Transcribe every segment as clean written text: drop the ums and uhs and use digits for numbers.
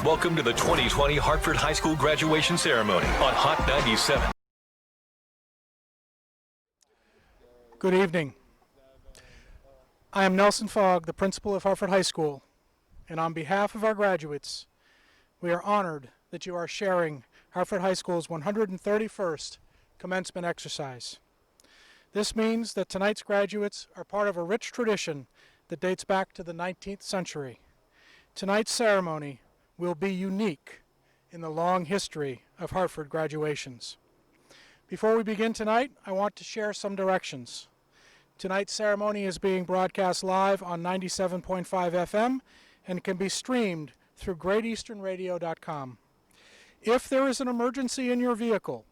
Welcome to the 2020 Hartford High School graduation ceremony on Hot 97. Good evening. I am Nelson Fogg, the principal of Hartford High School, and on behalf of our graduates, we are honored that you are sharing Hartford High School's 131st commencement exercise. This means that tonight's graduates are part of a rich tradition that dates back to the 19th century. Tonight's ceremony will be unique in the long history of Hartford graduations. Before we begin tonight, I want to share some directions. Tonight's ceremony is being broadcast live on 97.5 FM and can be streamed through greateasternradio.com. If there is an emergency in your vehicle,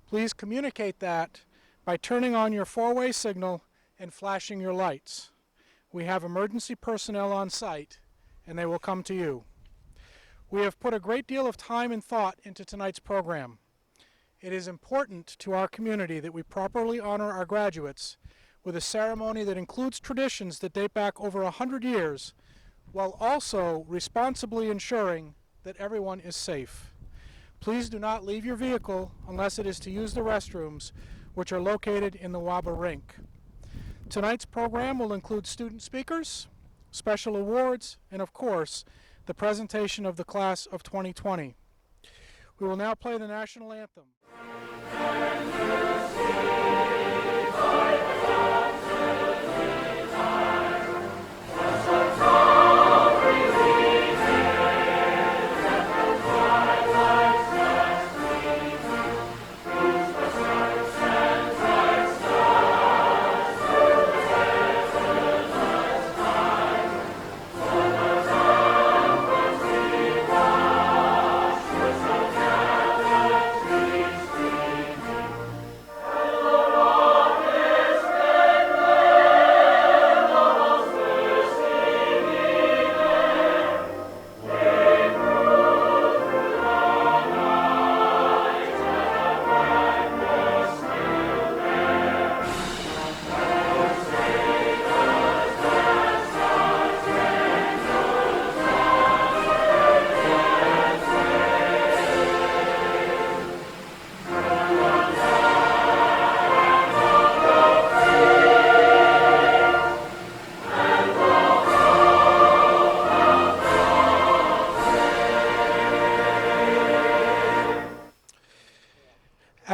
please communicate that by turning on your four-way signal and flashing your lights. We have emergency personnel on site, and they will come to you. We have put a great deal of time and thought into tonight's program. It is important to our community that we properly honor our graduates with a ceremony that includes traditions that date back over 100 years, while also responsibly ensuring that everyone is safe. Please do not leave your vehicle unless it is to use the restrooms, which are located in the WABA rink. Tonight's program will include student speakers, special awards, and of course, the presentation of the class of 2020. We will now play the national anthem.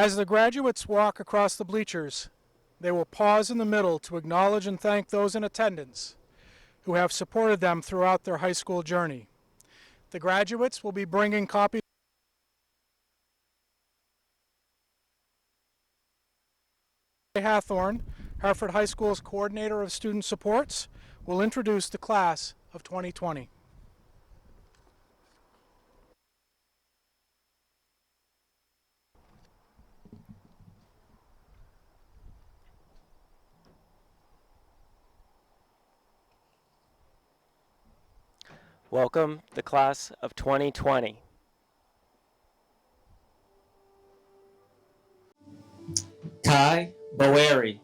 As the graduates walk across the bleachers, they will pause in the middle to acknowledge and thank those in attendance who have supported them throughout their high school journey. The graduates will be bringing copies of Hathorn, Hartford High School's coordinator of student supports, will introduce the class of 2020. Welcome, the class of 2020. Kai Boeri.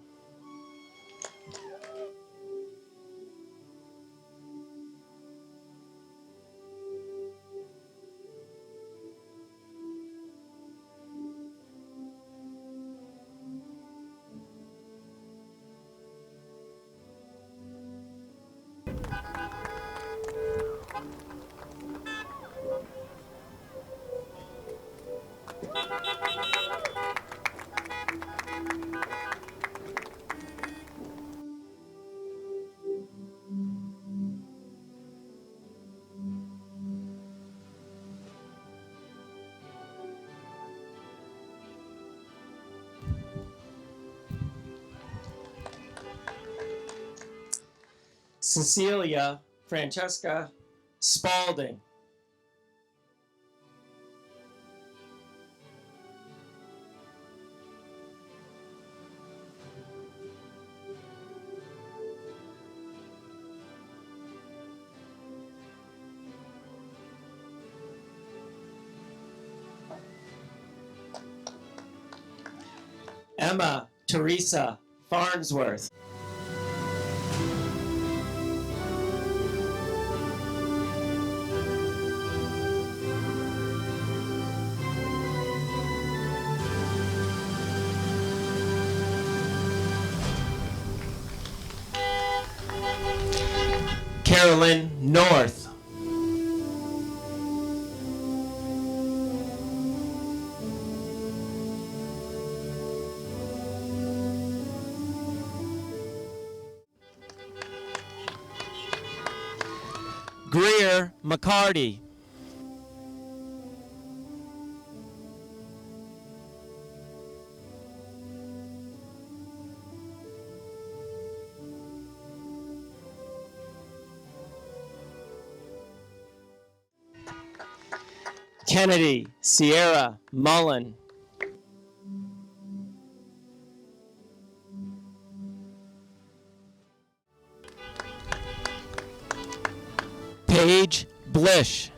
Cecilia Francesca Spalding. Emma Teresa Farnsworth. Carolyn North. Greer McCarty. Kennedy Sierra Mullen. Paige Blish.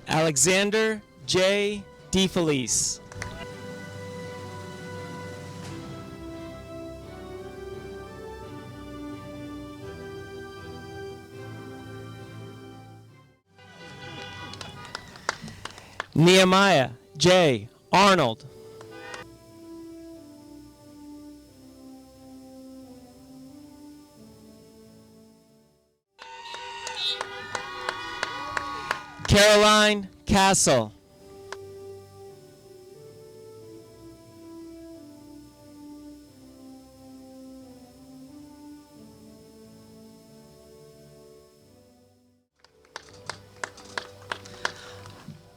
Alexander J. Defelice. Nehemiah J. Arnold. Caroline Castle.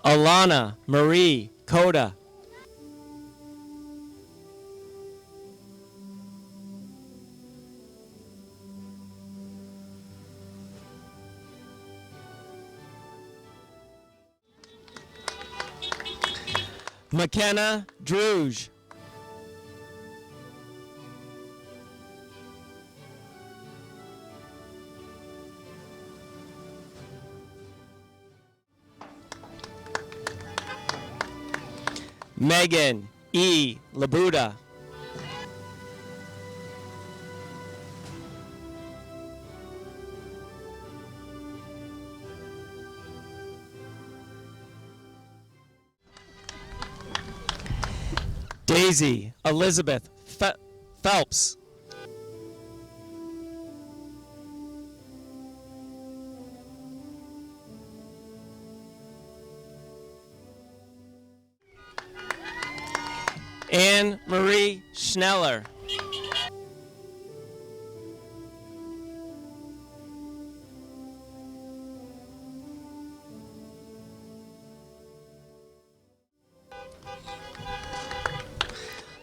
Alana Marie Coda. McKenna Druge. Megan E. Labuda. Daisy Elizabeth Phelps. Anne Marie Schneller.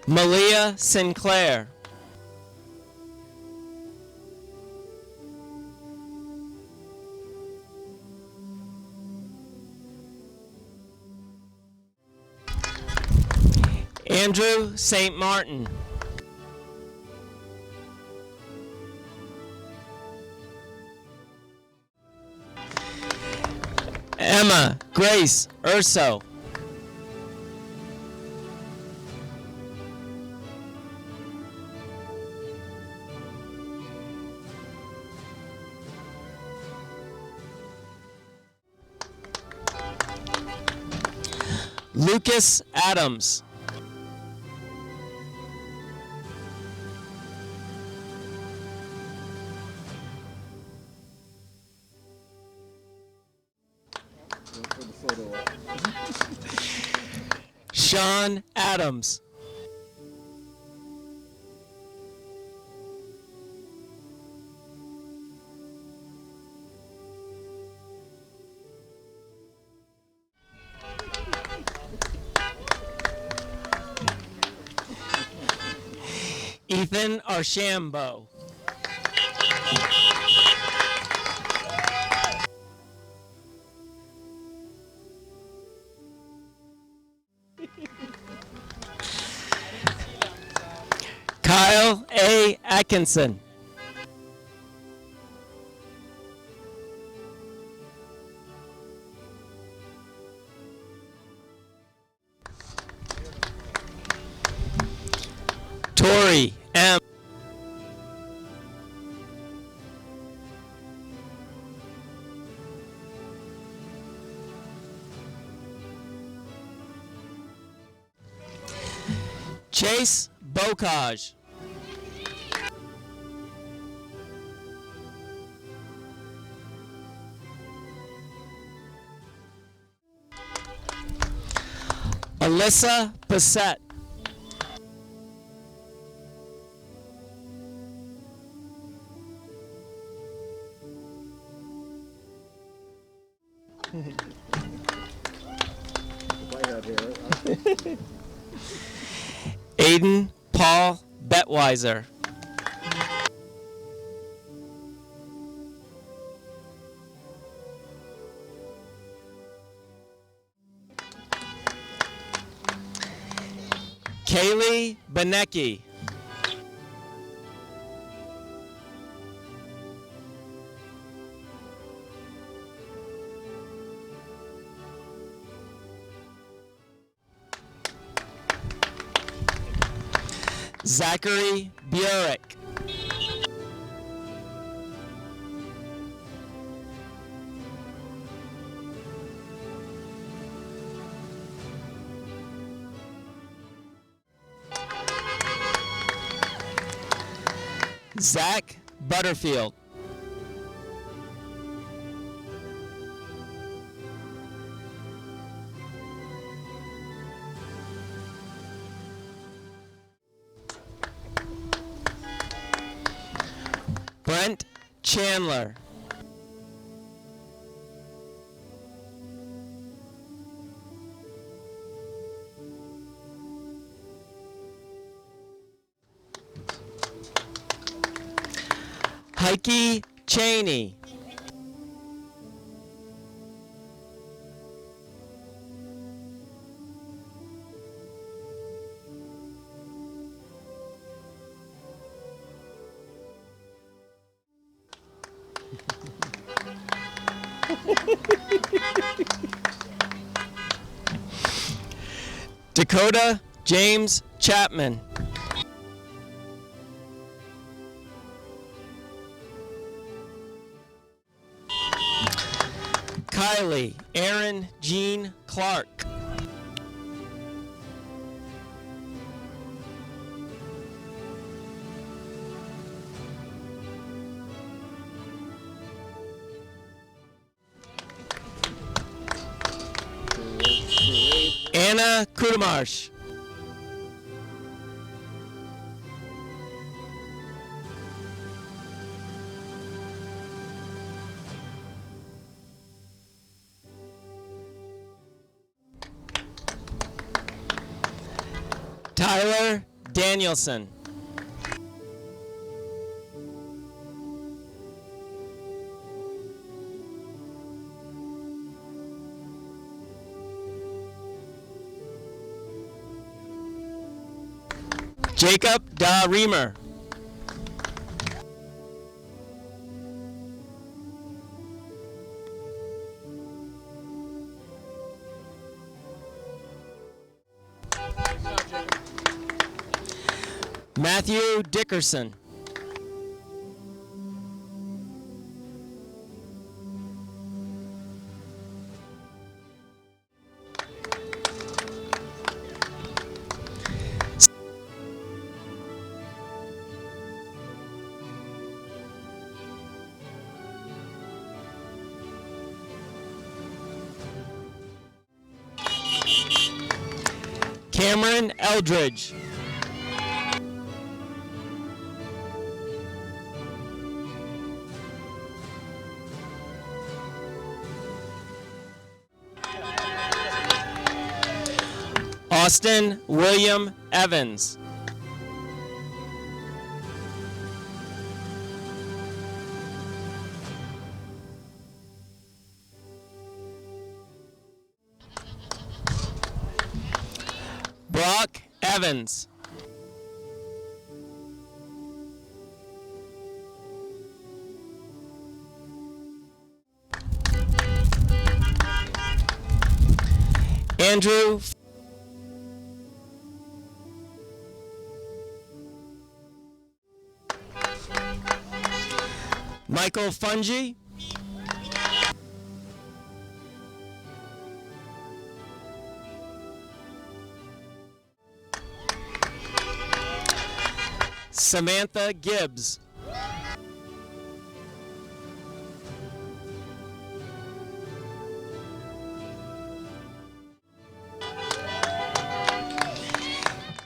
Malia Sinclair. Andrew St. Martin. Emma Grace Urso. Lucas Adams. Sean Adams. Ethan Archambault. Kyle A. Atkinson. Tori M. Chase Bocage. Alyssa Bassett. Aiden Paul Betweiser. Kaylee Benecki. Zachary Burek. Zach Butterfield. Brent Chandler. Heike Cheney. Dakota James Chapman. Kylie Aaron Jean Clark. Anna Kudamarsh. Tyler Danielson. Jacob Da Reamer. Matthew Dickerson. Cameron Eldridge. Austin William Evans. Brock Evans. Andrew Michael Fungi. Samantha Gibbs.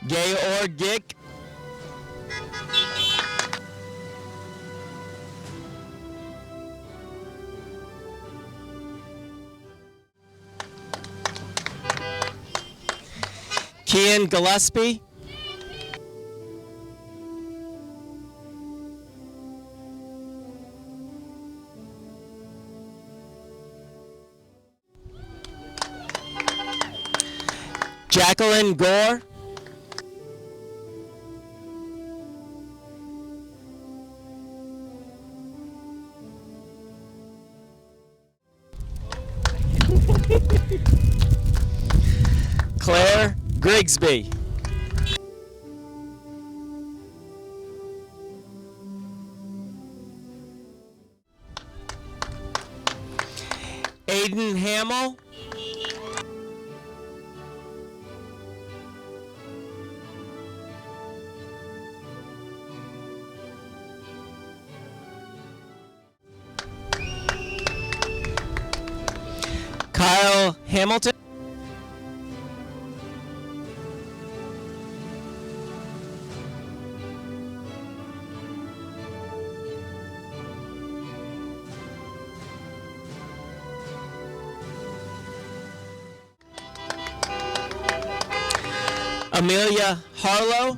Georg Gick. Kian Gillespie. Jacqueline Gore. Claire Grigsby. Aiden Hamill. Kyle Hamilton. Amelia Harlow.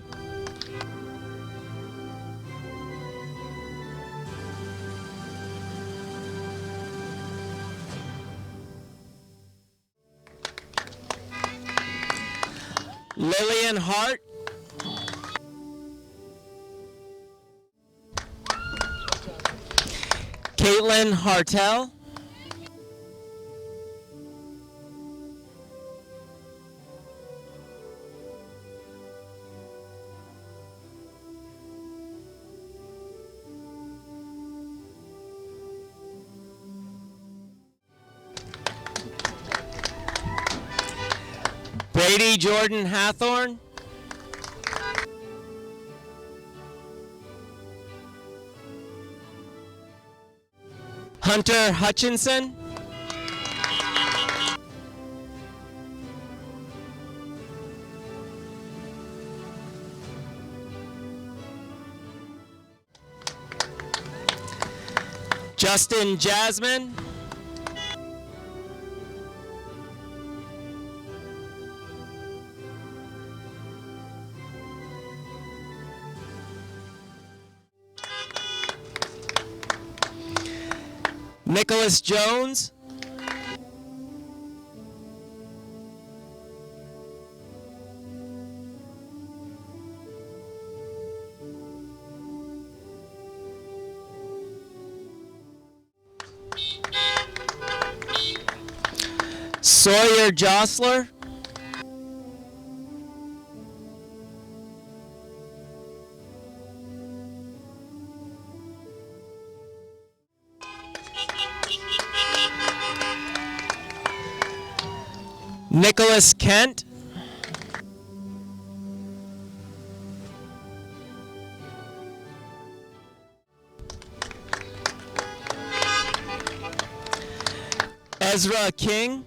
Lillian Hart. Caitlin Hartel. Brady Jordan Hathorn. Hunter Hutchinson. Justin Jasmine. Nicholas Jones. Sawyer Jostler. Nicholas Kent. Ezra King.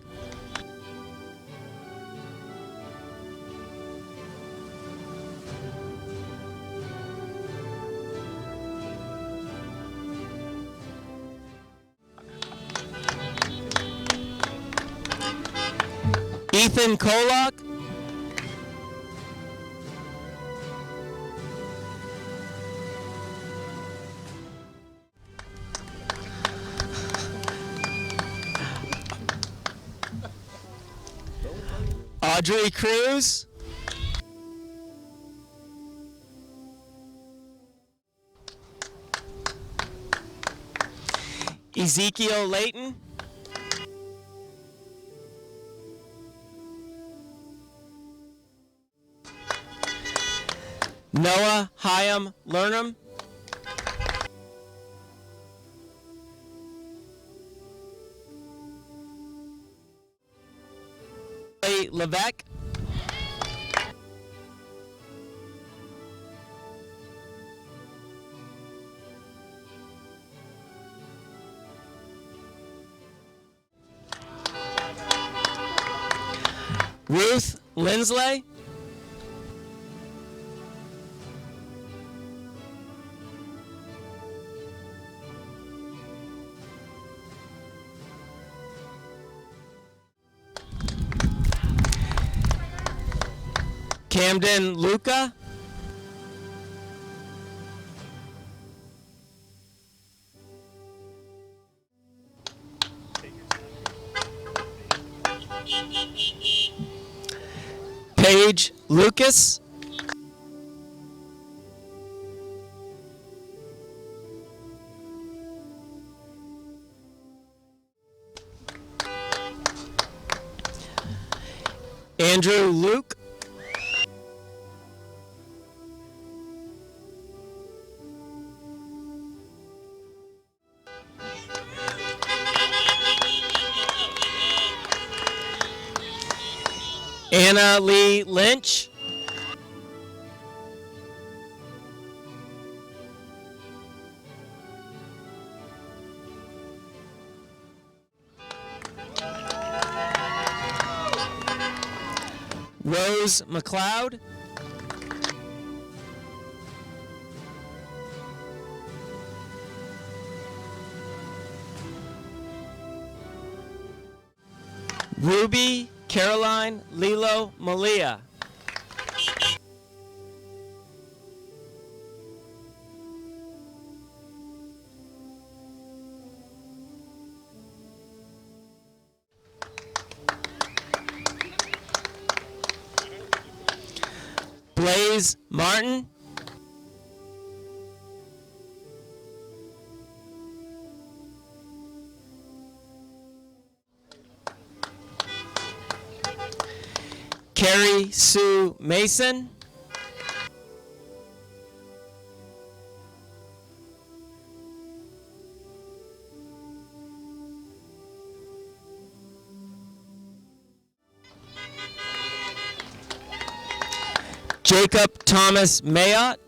Ethan Kolak. Audrey Cruz. Ezekiel Layton. Noah Hyam Lurnham. Levesque. Ruth Lindsley. Camden Luca. Paige Lucas. Andrew Luke. Anna Lee Lynch. Rose McLeod. Ruby Caroline Lilo Malia. Blaze Martin. Carrie Sue Mason. Jacob Thomas Mayotte.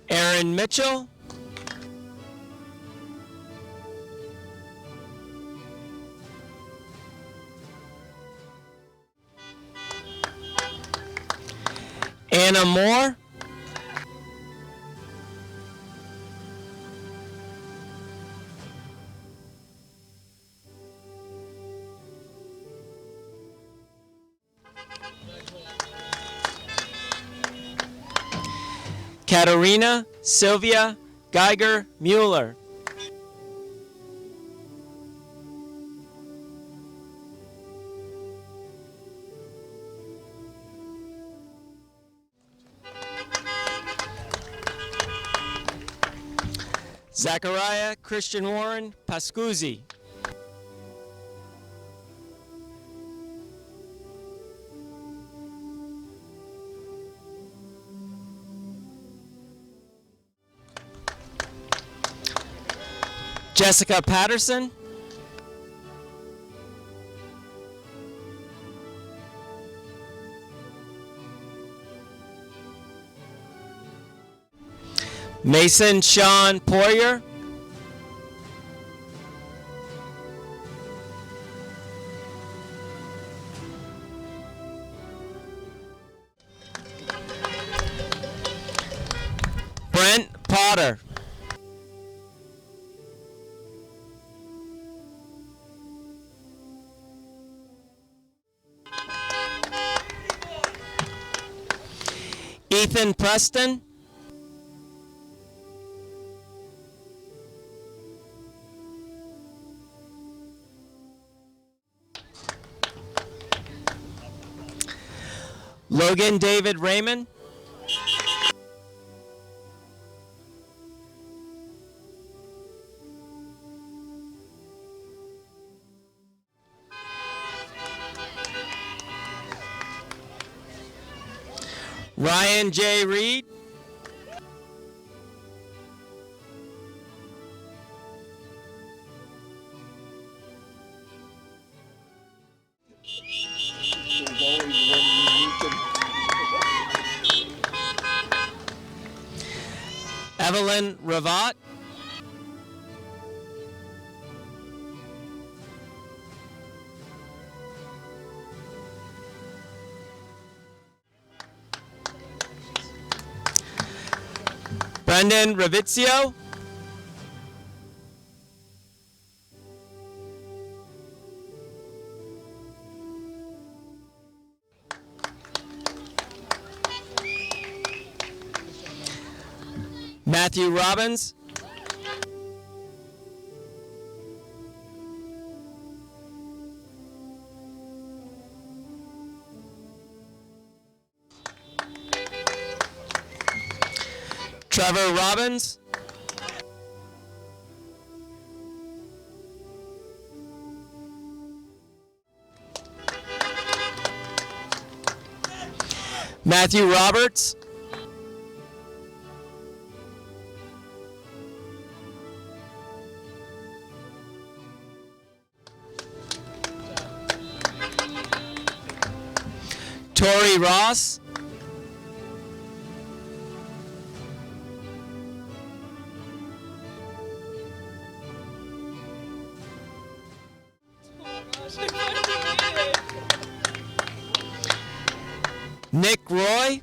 Aaron Mitchell. Anna Moore. Catarina Sylvia Geiger Mueller. Zachariah Christian Warren Pascuzzi. Jessica Patterson. Mason Sean Poirier. Brent Potter. Ethan Preston. Logan David Raymond. Ryan J. Reed. There's always one unique Evelyn Ravat. Brendan Ravizio. Matthew Robbins. Trevor Robbins. Matthew Roberts. Tori Ross. Nick Roy.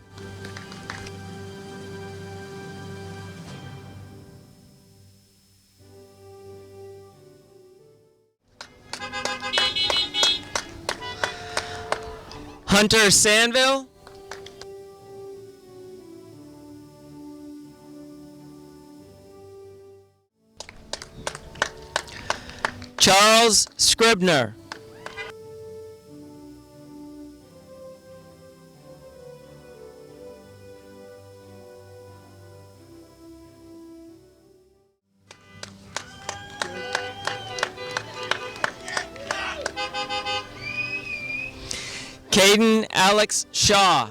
Hunter Sandville. Charles Scribner. Caden Alex Shaw.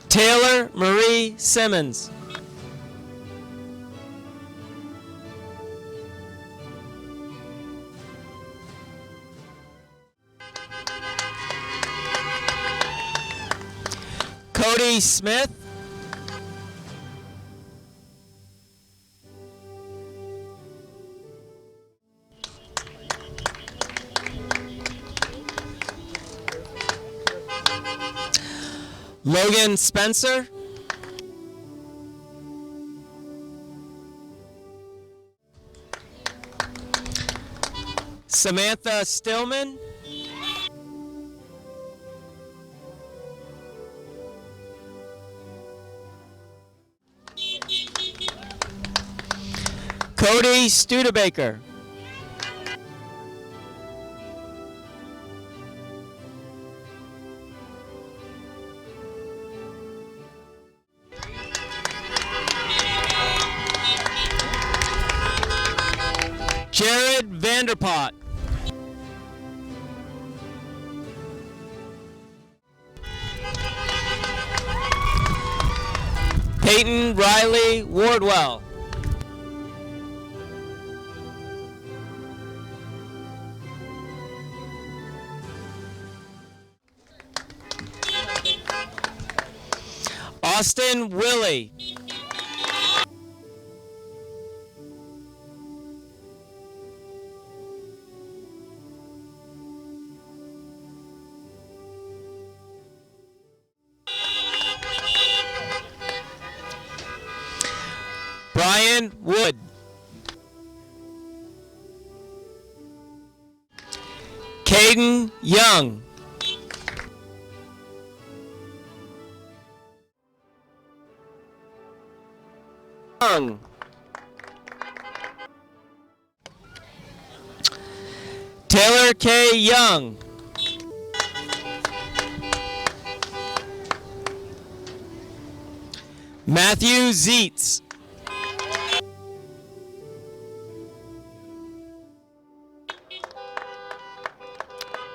Taylor Marie Simmons. Cody Smith. Logan Spencer. Samantha Stillman. Cody Studebaker. Jared Vanderpot. Peyton Riley Wardwell. Austin Willie. Brian Wood. Caden Young. Taylor K. Young. Matthew Zeitz.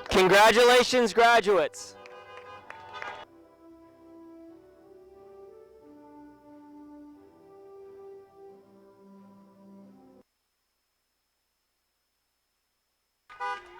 Congratulations, graduates. Thank you.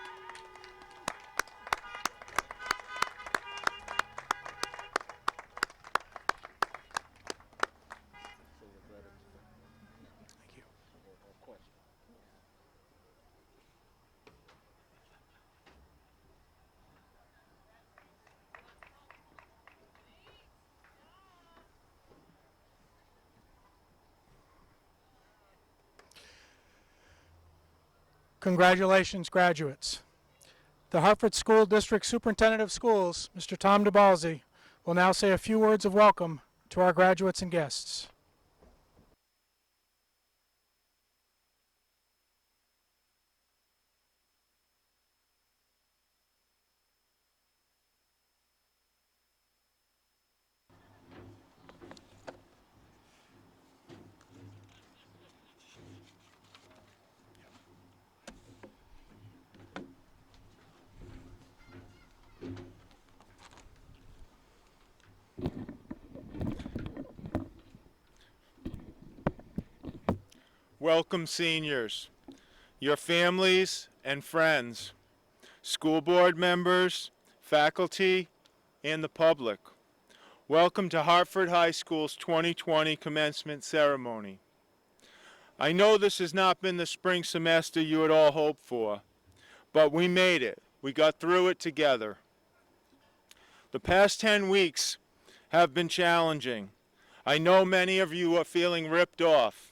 Congratulations, graduates. The Hartford School District Superintendent of Schools, Mr. Tom DeBalzi, will now say a few words of welcome to our graduates and guests. Welcome, seniors, your families and friends, school board members, faculty, and the public. Welcome to Hartford High School's 2020 commencement ceremony. I know this has not been the spring semester you had all hoped for, but we made it. We got through it together. The past 10 weeks have been challenging. I know many of you are feeling ripped off.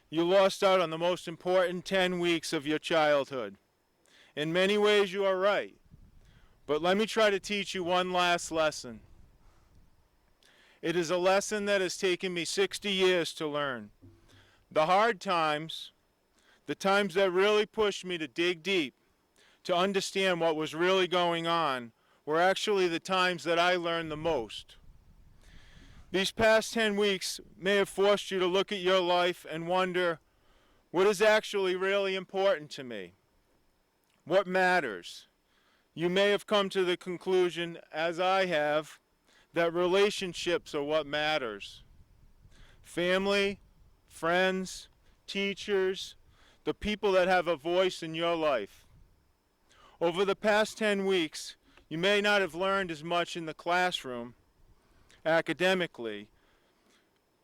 You lost out on the most important 10 weeks of your childhood. In many ways, you are right. But let me try to teach you one last lesson. It is a lesson that has taken me 60 years to learn. The hard times, the times that really pushed me to dig deep, to understand what was really going on, were actually the times that I learned the most. These past 10 weeks may have forced you to look at your life and wonder, what is actually really important to me? What matters? You may have come to the conclusion, as I have, that relationships are what matters. Family, friends, teachers, the people that have a voice in your life. Over the past 10 weeks, you may not have learned as much in the classroom, academically.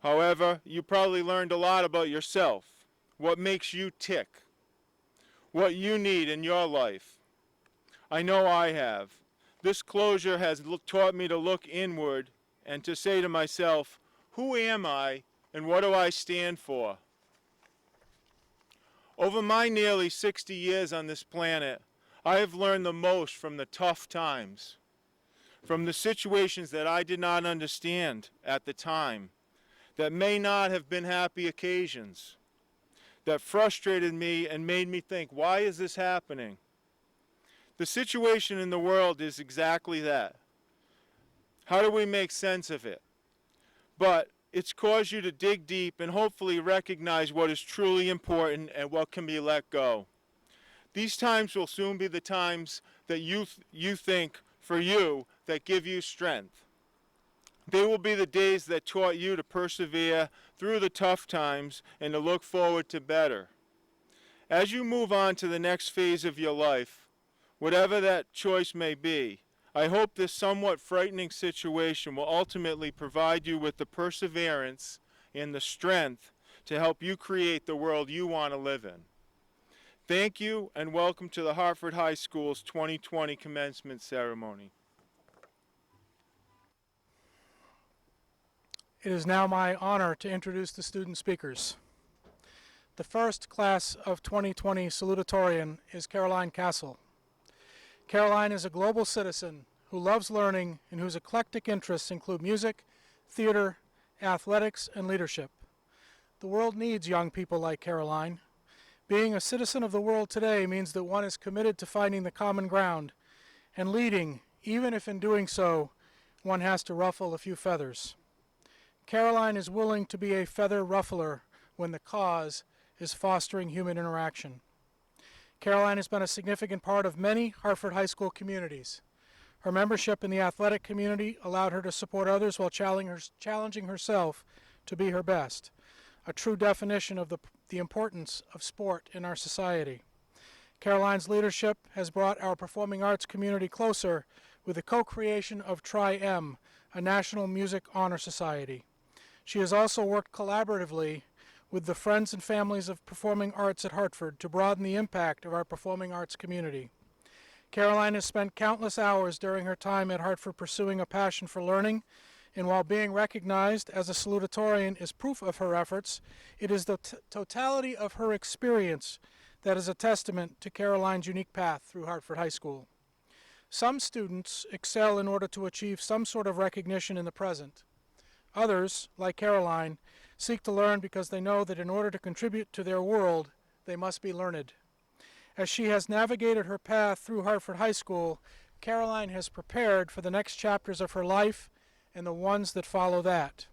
However, you probably learned a lot about yourself, what makes you tick, what you need in your life. I know I have. This closure has taught me to look inward and to say to myself, who am I and what do I stand for? Over my nearly 60 years on this planet, I have learned the most from the tough times, from the situations that I did not understand at the time, that may not have been happy occasions, that frustrated me and made me think, why is this happening? The situation in the world is exactly that. How do we make sense of it? But it's caused you to dig deep and hopefully recognize what is truly important and what can be let go. These times will soon be the times that you think for you that give you strength. They will be the days that taught you to persevere through the tough times and to look forward to better. As you move on to the next phase of your life, whatever that choice may be, I hope this somewhat frightening situation will ultimately provide you with the perseverance and the strength to help you create the world you want to live in. Thank you and welcome to the Hartford High School's 2020 commencement ceremony. It is now my honor to introduce the student speakers. The first class of 2020 Salutatorian is Caroline Castle. Caroline is a global citizen who loves learning and whose eclectic interests include music, theater, athletics, and leadership. The world needs young people like Caroline. Being a citizen of the world today means that one is committed to finding the common ground and leading, even if in doing so, one has to ruffle a few feathers. Caroline is willing to be a feather ruffler when the cause is fostering human interaction. Caroline has been a significant part of many Hartford High School communities. Her membership in the athletic community allowed her to support others while challenging herself to be her best, a true definition of the importance of sport in our society. Caroline's leadership has brought our performing arts community closer with the co-creation of Tri-M, a National Music Honor Society. She has also worked collaboratively with the friends and families of performing arts at Hartford to broaden the impact of our performing arts community. Caroline has spent countless hours during her time at Hartford pursuing a passion for learning, and while being recognized as a salutatorian is proof of her efforts, it is the totality of her experience that is a testament to Caroline's unique path through Hartford High School. Some students excel in order to achieve some sort of recognition in the present. Others, like Caroline, seek to learn because they know that in order to contribute to their world, they must be learned. As she has navigated her path through Hartford High School, Caroline has prepared for the next chapters of her life and the ones that follow that.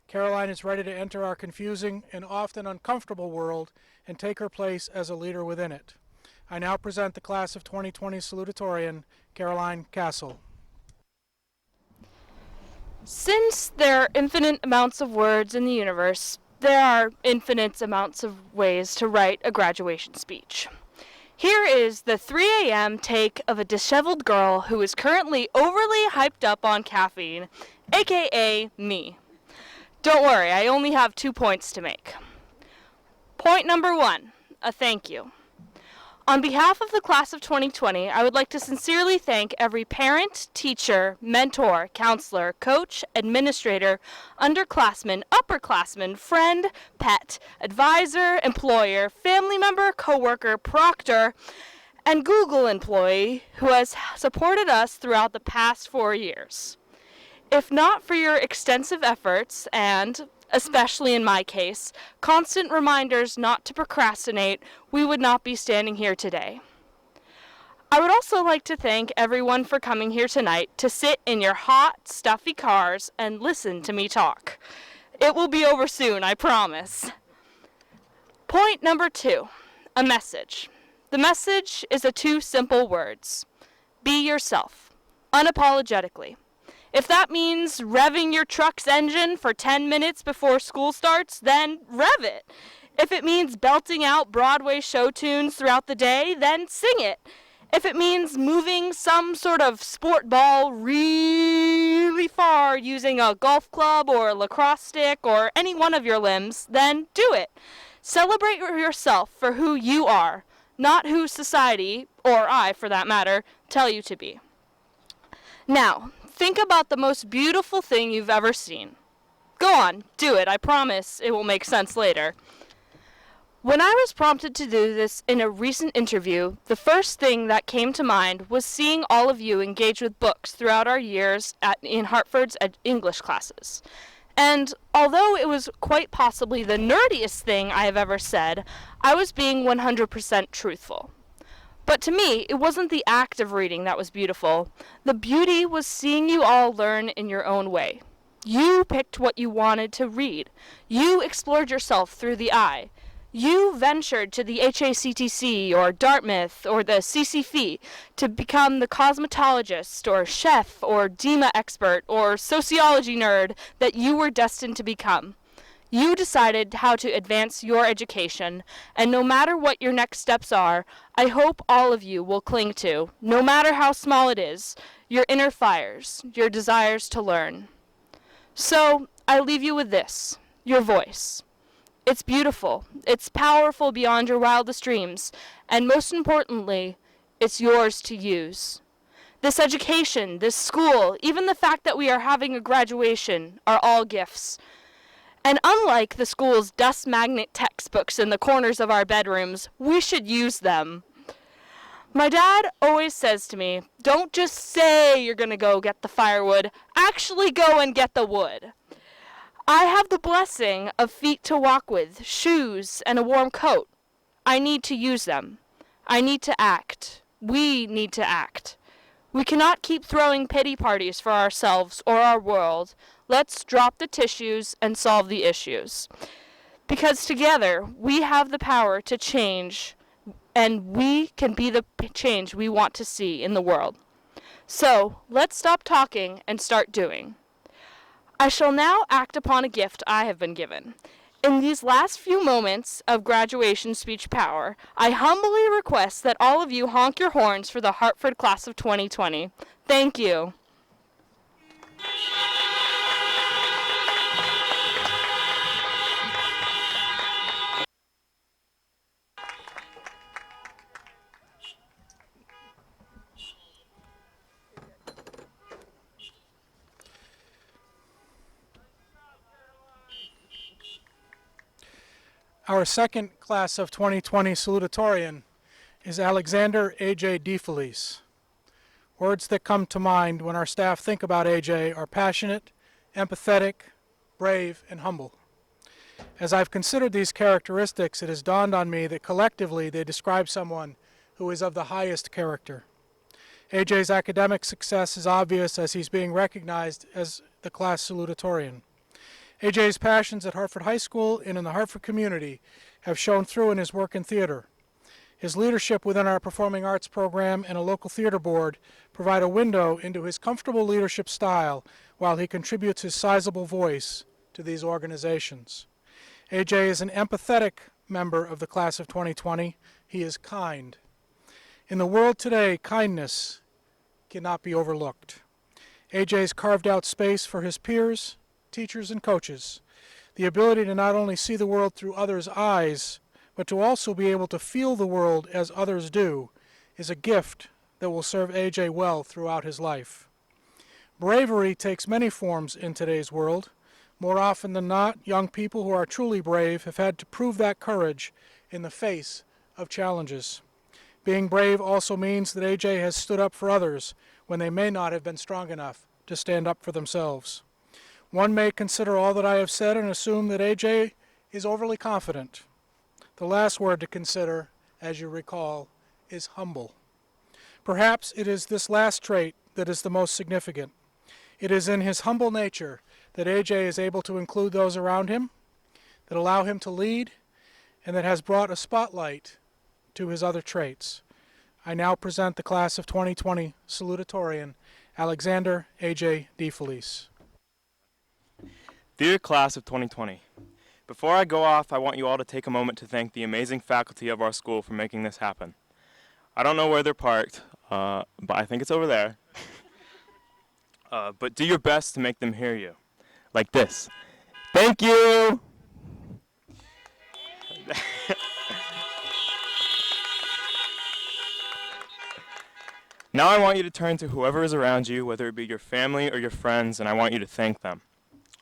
Caroline is ready to enter our confusing and often uncomfortable world and take her place as a leader within it. I now present the class of 2020 salutatorian, Caroline Castle. Since there are infinite amounts of words in the universe, there are infinite amounts of ways to write a graduation speech. Here is the 3 a.m. take of a disheveled girl who is currently overly hyped up on caffeine, aka me. Don't worry, I only have 2 points to make. Point number 1, a thank you. On behalf of the class of 2020, I would like to sincerely thank every parent, teacher, mentor, counselor, coach, administrator, underclassman, upperclassman, friend, pet, advisor, employer, family member, coworker, proctor, and Google employee who has supported us throughout the past 4 years. If not for your extensive efforts and, especially in my case, constant reminders not to procrastinate, we would not be standing here today. I would also like to thank everyone for coming here tonight to sit in your hot, stuffy cars and listen to me talk. It will be over soon, I promise. Point number 2, a message. The message is 2 simple words. Be yourself, unapologetically. If that means revving your truck's engine for 10 minutes before school starts, then rev it. If it means belting out Broadway show tunes throughout the day, then sing it. If it means moving some sort of sport ball really far using a golf club or a lacrosse stick or any one of your limbs, then do it. Celebrate yourself for who you are, not who society, or I for that matter, tell you to be. Now, think about the most beautiful thing you've ever seen. Go on, do it. I promise it will make sense later. When I was prompted to do this in a recent interview, the first thing that came to mind was seeing all of you engage with books throughout our years in Hartford's English classes. And although it was quite possibly the nerdiest thing I have ever said, I was being 100% truthful. But to me, it wasn't the act of reading that was beautiful. The beauty was seeing you all learn in your own way. You picked what you wanted to read. You explored yourself through the eye. You ventured to the HACTC or Dartmouth or the CCFE to become the cosmetologist or chef or DEMA expert or sociology nerd that you were destined to become. You decided how to advance your education, and no matter what your next steps are, I hope all of you will cling to, no matter how small it is, your inner fires, your desires to learn. So, I leave you with this, your voice. It's beautiful, it's powerful beyond your wildest dreams, and most importantly, it's yours to use. This education, this school, even the fact that we are having a graduation are all gifts. And unlike the school's dust magnet textbooks in the corners of our bedrooms, we should use them. My dad always says to me, don't just say you're going to go get the firewood, actually go and get the wood. I have the blessing of feet to walk with, shoes, and a warm coat. I need to use them. I need to act. We need to act. We cannot keep throwing pity parties for ourselves or our world. Let's drop the tissues and solve the issues. Because together, we have the power to change, and we can be the change we want to see in the world. So, let's stop talking and start doing. I shall now act upon a gift I have been given. In these last few moments of graduation speech power, I humbly request that all of you honk your horns for the Hartford class of 2020. Thank you. Our second class of 2020 salutatorian is Alexander Aj Defelice. Words that come to mind when our staff think about AJ are passionate, empathetic, brave, and humble. As I've considered these characteristics, it has dawned on me that collectively they describe someone who is of the highest character. AJ's academic success is obvious as he's being recognized as the class salutatorian. AJ's passions at Hartford High School and in the Hartford community have shown through in his work in theater. His leadership within our performing arts program and a local theater board provide a window into his comfortable leadership style while he contributes his sizable voice to these organizations. AJ is an empathetic member of the class of 2020. He is kind. In the world today, kindness cannot be overlooked. AJ's carved out space for his peers, teachers, and coaches. The ability to not only see the world through others' eyes, but to also be able to feel the world as others do is a gift that will serve AJ well throughout his life. Bravery takes many forms in today's world. More often than not, young people who are truly brave have had to prove that courage in the face of challenges. Being brave also means that AJ has stood up for others when they may not have been strong enough to stand up for themselves. One may consider all that I have said and assume that AJ is overly confident. The last word to consider, as you recall, is humble. Perhaps it is this last trait that is the most significant. It is in his humble nature that AJ is able to include those around him, that allow him to lead, and that has brought a spotlight to his other traits. I now present the class of 2020 salutatorian, Alexander Aj Defelice. Dear class of 2020, before I go off, I want you all to take a moment to thank the amazing faculty of our school for making this happen. I don't know where they're parked, but I think it's over there. But do your best to make them hear you. Like this. Thank you! Now I want you to turn to whoever is around you, whether it be your family or your friends, and I want you to thank them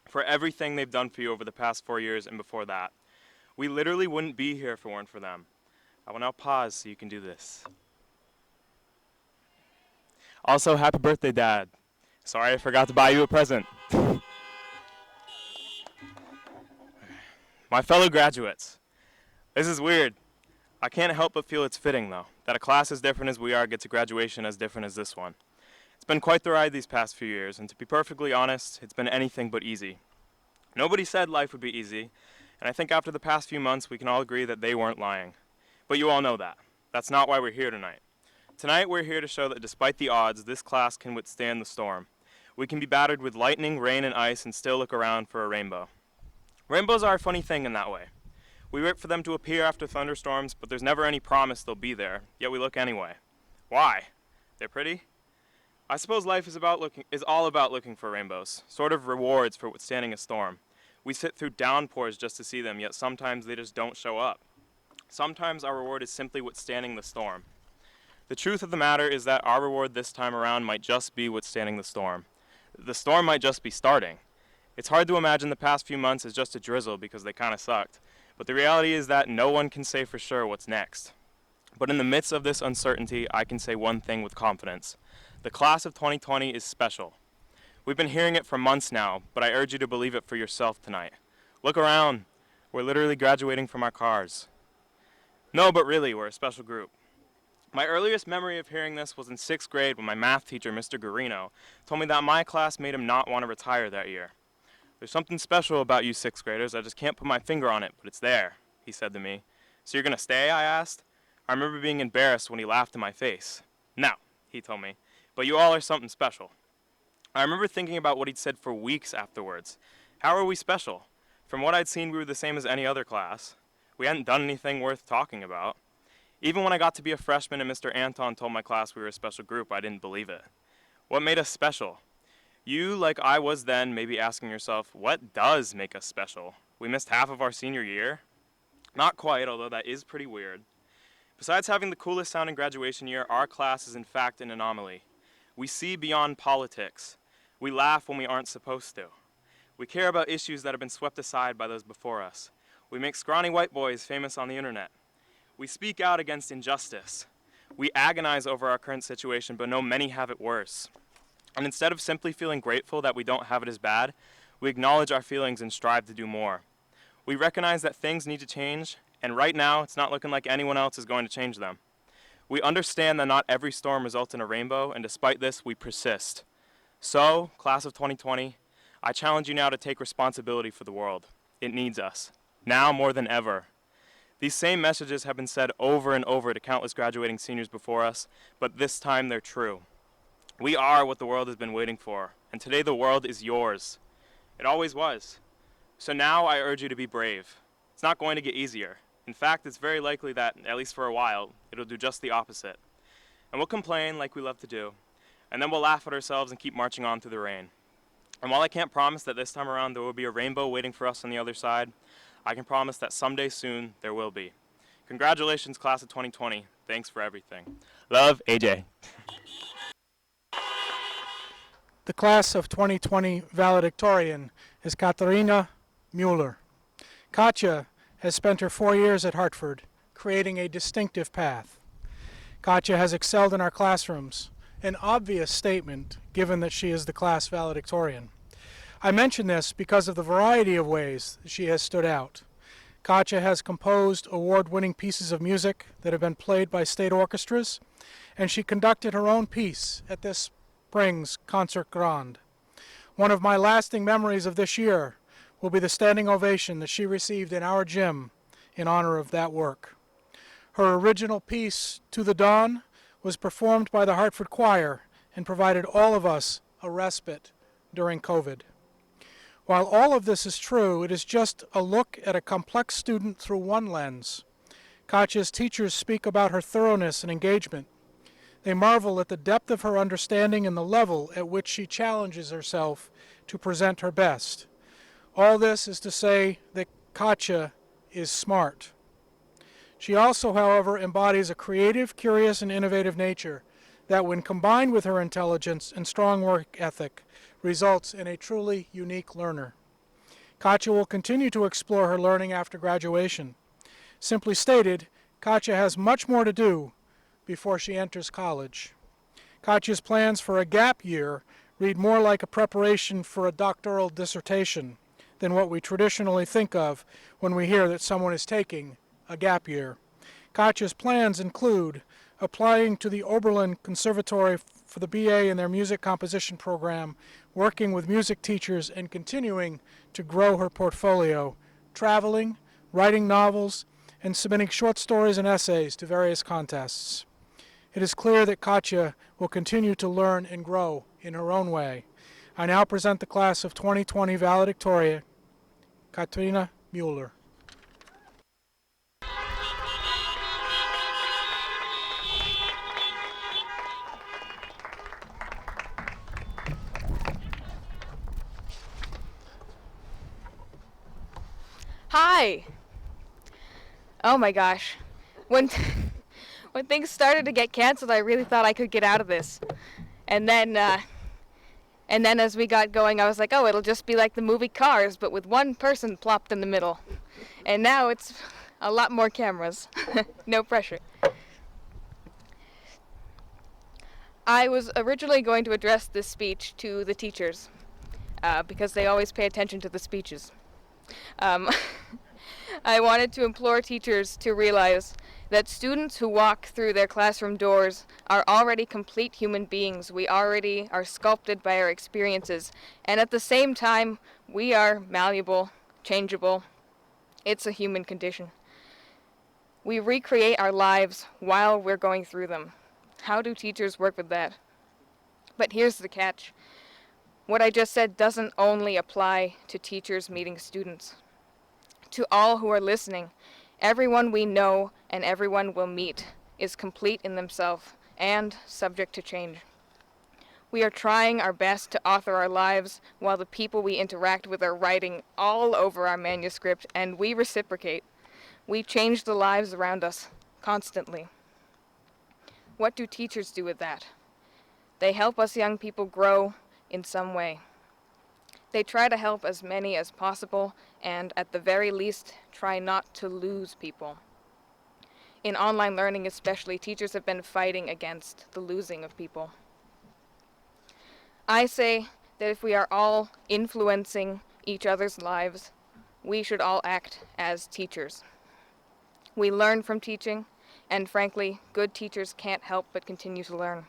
for everything they've done for you over the past 4 years and before that. We literally wouldn't be here if it weren't for them. I will now pause so you can do this. Also, happy birthday, Dad. Sorry I forgot to buy you a present. My fellow graduates, this is weird. I can't help but feel it's fitting, though, that a class as different as we are gets a graduation as different as this one. It's been quite the ride these past few years, and to be perfectly honest, it's been anything but easy. Nobody said life would be easy, and I think after the past few months we can all agree that they weren't lying. But you all know that. That's not why we're here tonight. Tonight we're here to show that despite the odds, this class can withstand the storm. We can be battered with lightning, rain, and ice and still look around for a rainbow. Rainbows are a funny thing in that way. We wait for them to appear after thunderstorms, but there's never any promise they'll be there, yet we look anyway. Why? They're pretty? I suppose life is all about looking for rainbows, sort of rewards for withstanding a storm. We sit through downpours just to see them, yet sometimes they just don't show up. Sometimes our reward is simply withstanding the storm. The truth of the matter is that our reward this time around might just be withstanding the storm. The storm might just be starting. It's hard to imagine the past few months as just a drizzle because they kind of sucked. But the reality is that no one can say for sure what's next. But in the midst of this uncertainty, I can say one thing with confidence. The class of 2020 is special. We've been hearing it for months now, but I urge you to believe it for yourself tonight. Look around. We're literally graduating from our cars. No, but really, we're a special group. My earliest memory of hearing this was in 6th grade when my math teacher, Mr. Garino, told me that my class made him not want to retire that year. There's something special about you 6th graders. I just can't put my finger on it, but it's there, he said to me. So you're going to stay, I asked. I remember being embarrassed when he laughed in my face. No, he told me, but you all are something special. I remember thinking about what he'd said for weeks afterwards. How are we special? From what I'd seen, we were the same as any other class. We hadn't done anything worth talking about. Even when I got to be a freshman and Mr. Anton told my class we were a special group, I didn't believe it. What made us special? You, like I was then, may be asking yourself, what does make us special? We missed half of our senior year? Not quite, although that is pretty weird. Besides having the coolest sounding graduation year, our class is in fact an anomaly. We see beyond politics. We laugh when we aren't supposed to. We care about issues that have been swept aside by those before us. We make scrawny white boys famous on the internet. We speak out against injustice. We agonize over our current situation, but know many have it worse. And instead of simply feeling grateful that we don't have it as bad, we acknowledge our feelings and strive to do more. We recognize that things need to change, and right now, it's not looking like anyone else is going to change them. We understand that not every storm results in a rainbow, and despite this, we persist. So, class of 2020, I challenge you now to take responsibility for the world. It needs us, now more than ever. These same messages have been said over and over to countless graduating seniors before us, but this time they're true. We are what the world has been waiting for, and today the world is yours. It always was. So now I urge you to be brave. It's not going to get easier. In fact, it's very likely that, at least for a while, it'll do just the opposite. And we'll complain like we love to do, and then we'll laugh at ourselves and keep marching on through the rain. And while I can't promise that this time around there will be a rainbow waiting for us on the other side, I can promise that someday soon there will be. Congratulations, class of 2020. Thanks for everything. Love, AJ. The class of 2020 valedictorian is Catarina Mueller. Katja has spent her 4 years at Hartford, creating a distinctive path. Katja has excelled in our classrooms, an obvious statement given that she is the class valedictorian. I mention this because of the variety of ways she has stood out. Katja has composed award-winning pieces of music that have been played by state orchestras, and she conducted her own piece at this spring's Concert Grande. One of my lasting memories of this year will be the standing ovation that she received in our gym in honor of that work. Her original piece, To the Dawn, was performed by the Hartford Choir and provided all of us a respite during COVID. While all of this is true, it is just a look at a complex student through one lens. Katja's teachers speak about her thoroughness and engagement. They marvel at the depth of her understanding and the level at which she challenges herself to present her best. All this is to say that Katja is smart. She also, however, embodies a creative, curious, and innovative nature that, when combined with her intelligence and strong work ethic, results in a truly unique learner. Katja will continue to explore her learning after graduation. Simply stated, Katja has much more to do before she enters college. Katja's plans for a gap year read more like a preparation for a doctoral dissertation than what we traditionally think of when we hear that someone is taking a gap year. Katja's plans include applying to the Oberlin Conservatory for the BA in their music composition program, working with music teachers, and continuing to grow her portfolio, traveling, writing novels, and submitting short stories and essays to various contests. It is clear that Katja will continue to learn and grow in her own way. I now present the class of 2020 valedictorian, Catarina Mueller. Hi. Oh my gosh. When things started to get canceled, I really thought I could get out of this. And then as we got going, I was like, oh, it'll just be like the movie Cars, but with one person plopped in the middle. And now it's a lot more cameras. No pressure. I was originally going to address this speech to the teachers, because they always pay attention to the speeches. I wanted to implore teachers to realize that students who walk through their classroom doors are already complete human beings. We already are sculpted by our experiences, and at the same time, we are malleable, changeable. It's a human condition. We recreate our lives while we're going through them. How do teachers work with that? But here's the catch. What I just said doesn't only apply to teachers meeting students. To all who are listening, everyone we know and everyone we'll meet is complete in themselves and subject to change. We are trying our best to author our lives while the people we interact with are writing all over our manuscript, and we reciprocate. We change the lives around us constantly. What do teachers do with that? They help us young people grow in some way. They try to help as many as possible, and at the very least, try not to lose people. In online learning especially, teachers have been fighting against the losing of people. I say that if we are all influencing each other's lives, we should all act as teachers. We learn from teaching, and frankly, good teachers can't help but continue to learn.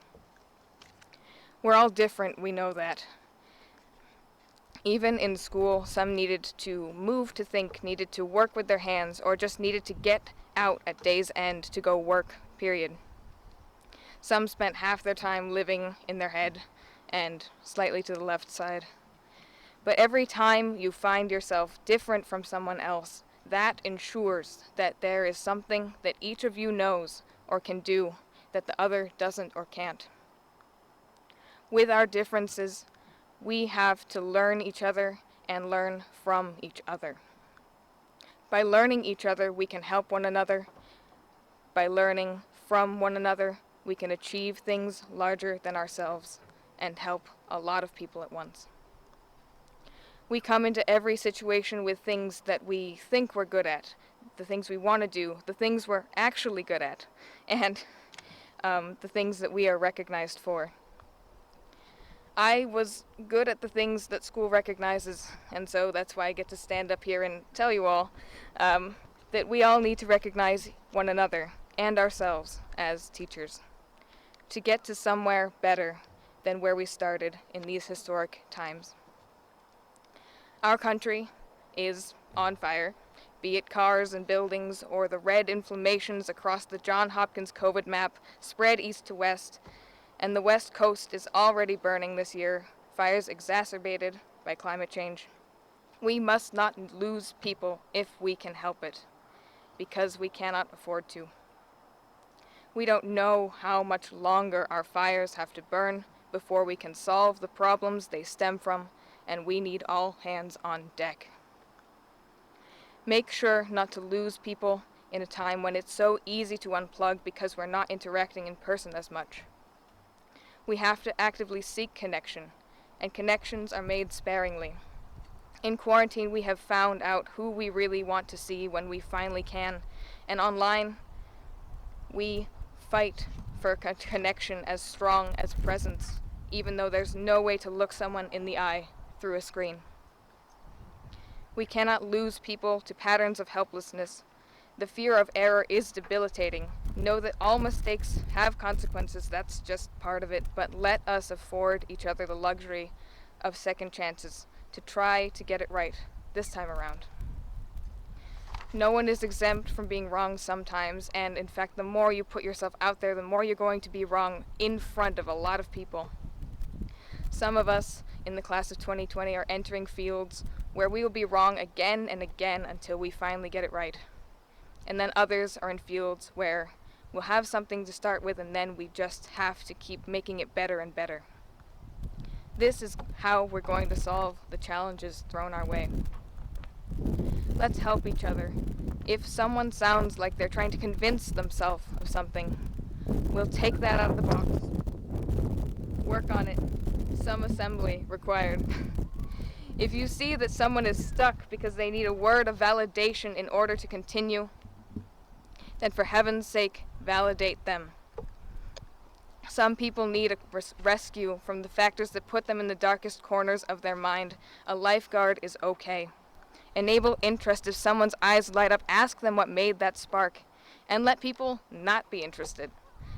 We're all different, we know that. Even in school, some needed to move to think, needed to work with their hands, or just needed to get out at day's end to go work, period. Some spent half their time living in their head and slightly to the left side. But every time you find yourself different from someone else, that ensures that there is something that each of you knows or can do that the other doesn't or can't. With our differences, we have to learn each other and learn from each other. By learning each other, we can help one another. By learning from one another, we can achieve things larger than ourselves and help a lot of people at once. We come into every situation with things that we think we're good at, the things we want to do, the things we're actually good at, and the things that we are recognized for. I was good at the things that school recognizes, and so that's why I get to stand up here and tell you all that we all need to recognize one another and ourselves as teachers to get to somewhere better than where we started in these historic times. Our country is on fire, be it cars and buildings or the red inflammations across the Johns Hopkins COVID map spread east to west, and the West Coast is already burning this year, fires exacerbated by climate change. We must not lose people if we can help it, because we cannot afford to. We don't know how much longer our fires have to burn before we can solve the problems they stem from, and we need all hands on deck. Make sure not to lose people in a time when it's so easy to unplug because we're not interacting in person as much. We have to actively seek connection, and connections are made sparingly. In quarantine, we have found out who we really want to see when we finally can, and online, we fight for a connection as strong as presence, even though there's no way to look someone in the eye through a screen. We cannot lose people to patterns of helplessness. The fear of error is debilitating. Know that all mistakes have consequences, that's just part of it, but let us afford each other the luxury of second chances to try to get it right this time around. No one is exempt from being wrong sometimes, and in fact, the more you put yourself out there, the more you're going to be wrong in front of a lot of people. Some of us in the class of 2020 are entering fields where we will be wrong again and again until we finally get it right. And then others are in fields where we'll have something to start with, and then we just have to keep making it better and better. This is how we're going to solve the challenges thrown our way. Let's help each other. If someone sounds like they're trying to convince themselves of something, we'll take that out of the box. Work on it. Some assembly required. If you see that someone is stuck because they need a word of validation in order to continue, then for heaven's sake, validate them. Some people need a rescue from the factors that put them in the darkest corners of their mind. A lifeguard is okay. Enable interest. If someone's eyes light up, ask them what made that spark. And let people not be interested.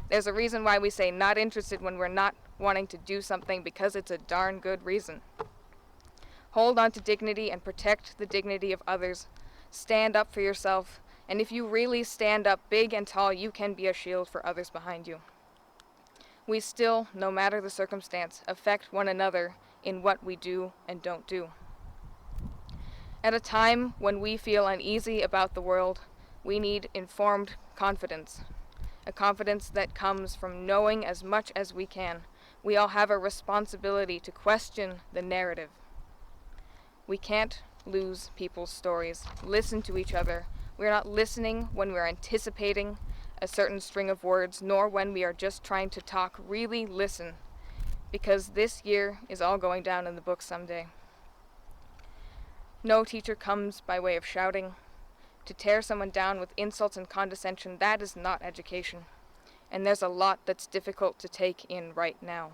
There's a reason why we say not interested when we're not wanting to do something, because it's a darn good reason. Hold on to dignity and protect the dignity of others. Stand up for yourself. And if you really stand up big and tall, you can be a shield for others behind you. We still, no matter the circumstance, affect one another in what we do and don't do. At a time when we feel uneasy about the world, we need informed confidence. A confidence that comes from knowing as much as we can. We all have a responsibility to question the narrative. We can't lose people's stories. Listen to each other. We are not listening when we are anticipating a certain string of words, nor when we are just trying to talk. Really listen, because this year is all going down in the books someday. No teacher comes by way of shouting. To tear someone down with insults and condescension, that is not education. And there's a lot that's difficult to take in right now.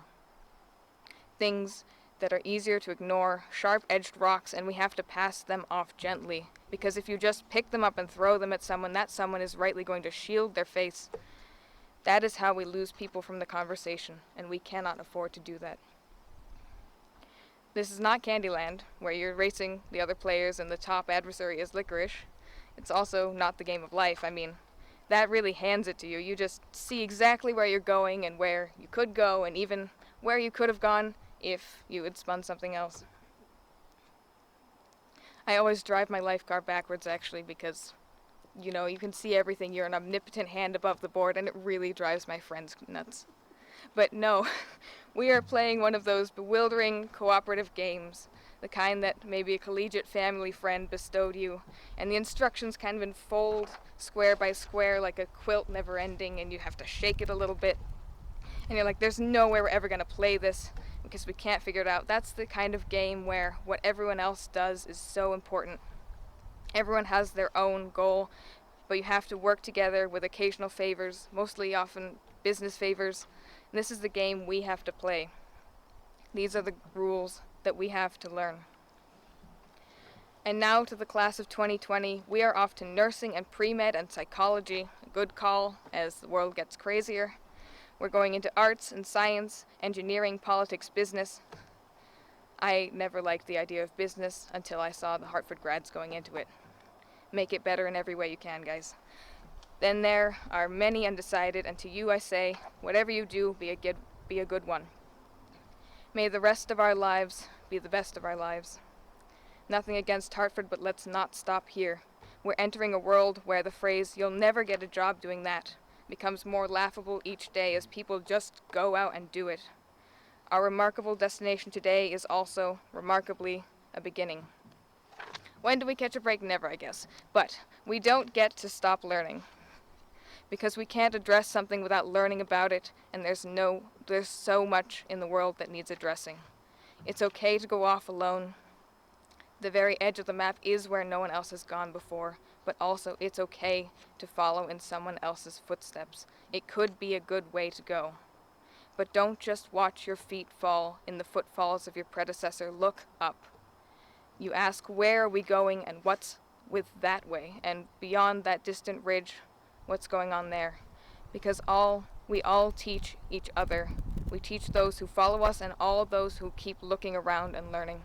Things that are easier to ignore, sharp-edged rocks, and we have to pass them off gently. Because if you just pick them up and throw them at someone, that someone is rightly going to shield their face. That is how we lose people from the conversation, and we cannot afford to do that. This is not Candyland, where you're racing the other players and the top adversary is licorice. It's also not the game of life. I mean, that really hands it to you. You just see exactly where you're going and where you could go, and even where you could have gone if you had spun something else. I always drive my life car backwards, actually, because, you know, you can see everything. You're an omnipotent hand above the board, and it really drives my friends nuts. But no, we are playing one of those bewildering cooperative games, the kind that maybe a collegiate family friend bestowed you, and the instructions kind of unfold square by square like a quilt never ending, and you have to shake it a little bit. And you're like, there's no way we're ever going to play this because we can't figure it out. That's the kind of game where what everyone else does is so important. Everyone has their own goal, but you have to work together with occasional favors, mostly often business favors. And this is the game we have to play. These are the rules that we have to learn. And now to the class of 2020, we are off to nursing and pre-med and psychology, a good call as the world gets crazier. We're going into arts and science, engineering, politics, business. I never liked the idea of business until I saw the Hartford grads going into it. Make it better in every way you can, guys. Then there are many undecided, and to you I say, whatever you do, be a good one. May the rest of our lives be the best of our lives. Nothing against Hartford, but let's not stop here. We're entering a world where the phrase, "you'll never get a job doing that," becomes more laughable each day as people just go out and do it. Our remarkable destination today is also, remarkably, a beginning. When do we catch a break? Never, I guess. But we don't get to stop learning. Because we can't address something without learning about it, and there's so much in the world that needs addressing. It's okay to go off alone. The very edge of the map is where no one else has gone before, but also it's okay to follow in someone else's footsteps. It could be a good way to go. But don't just watch your feet fall in the footfalls of your predecessor. Look up. You ask, where are we going and what's with that way? And beyond that distant ridge, what's going on there? Because we all teach each other. We teach those who follow us and all those who keep looking around and learning.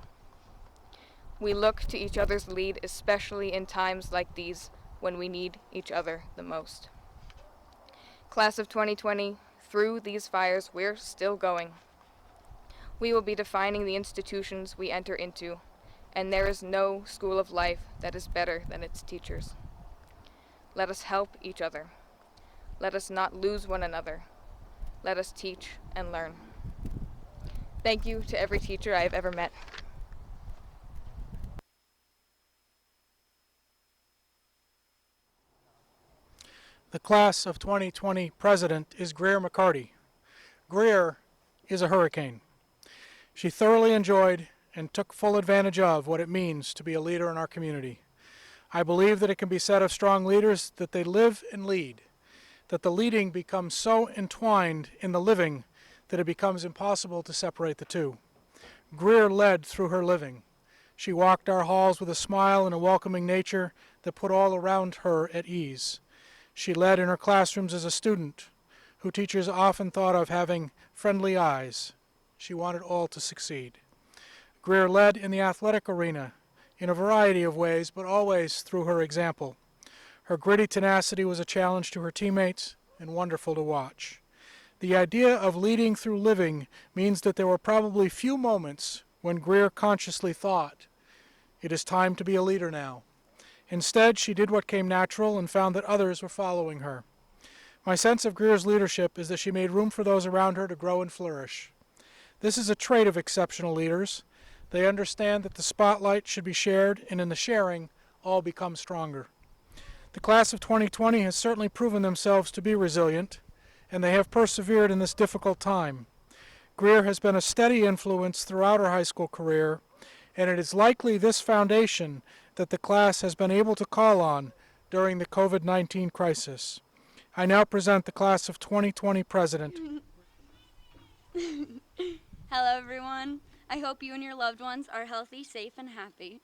We look to each other's lead, especially in times like these when we need each other the most. Class of 2020, through these fires, we're still going. We will be defining the institutions we enter into, and there is no school of life that is better than its teachers. Let us help each other. Let us not lose one another. Let us teach and learn. Thank you to every teacher I have ever met. The class of 2020 president is Greer McCarty. Greer is a hurricane. She thoroughly enjoyed and took full advantage of what it means to be a leader in our community. I believe that it can be said of strong leaders that they live and lead, that the leading becomes so entwined in the living that it becomes impossible to separate the two. Greer led through her living. She walked our halls with a smile and a welcoming nature that put all around her at ease. She led in her classrooms as a student, who teachers often thought of having friendly eyes. She wanted all to succeed. Greer led in the athletic arena in a variety of ways, but always through her example. Her gritty tenacity was a challenge to her teammates and wonderful to watch. The idea of leading through living means that there were probably few moments when Greer consciously thought, It is time to be a leader now. Instead, she did what came natural and found that others were following her. My sense of Greer's leadership is that she made room for those around her to grow and flourish. This is a trait of exceptional leaders. They understand that the spotlight should be shared, and in the sharing, all become stronger. The class of 2020 has certainly proven themselves to be resilient, and they have persevered in this difficult time. Greer has been a steady influence throughout her high school career, and it is likely this foundation that the class has been able to call on during the COVID-19 crisis. I now present the class of 2020 president. Hello, everyone. I hope you and your loved ones are healthy, safe, and happy.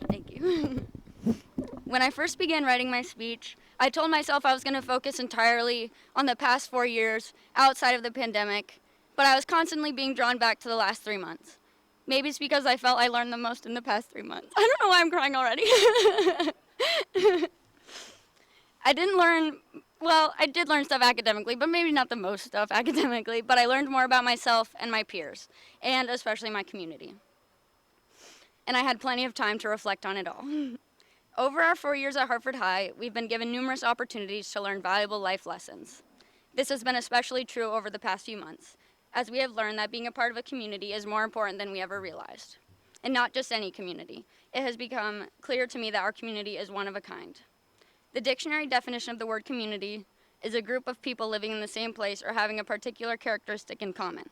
Thank you. When I first began writing my speech, I told myself I was going to focus entirely on the past 4 years outside of the pandemic, but I was constantly being drawn back to the last 3 months. Maybe it's because I felt I learned the most in the past 3 months. I don't know why I'm crying already. I did learn stuff academically, but maybe not the most stuff academically, but I learned more about myself and my peers, and especially my community. And I had plenty of time to reflect on it all. Over our 4 years at Hartford High, we've been given numerous opportunities to learn valuable life lessons. This has been especially true over the past few months, as we have learned that being a part of a community is more important than we ever realized. And not just any community. It has become clear to me that our community is one of a kind. The dictionary definition of the word community is a group of people living in the same place or having a particular characteristic in common.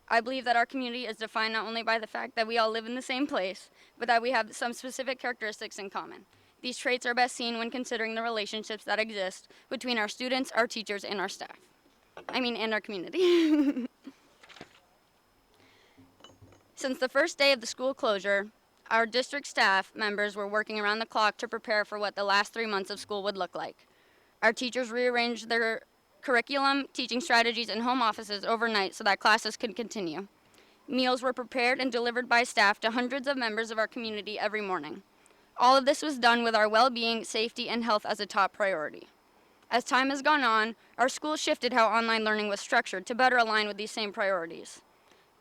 I believe that our community is defined not only by the fact that we all live in the same place, but that we have some specific characteristics in common. These traits are best seen when considering the relationships that exist between our students, our teachers, and our staff. And our community. Since the first day of the school closure, our district staff members were working around the clock to prepare for what the last 3 months of school would look like. Our teachers rearranged their curriculum, teaching strategies, and home offices overnight so that classes could continue. Meals were prepared and delivered by staff to hundreds of members of our community every morning. All of this was done with our well-being, safety, and health as a top priority. As time has gone on, our school shifted how online learning was structured to better align with these same priorities.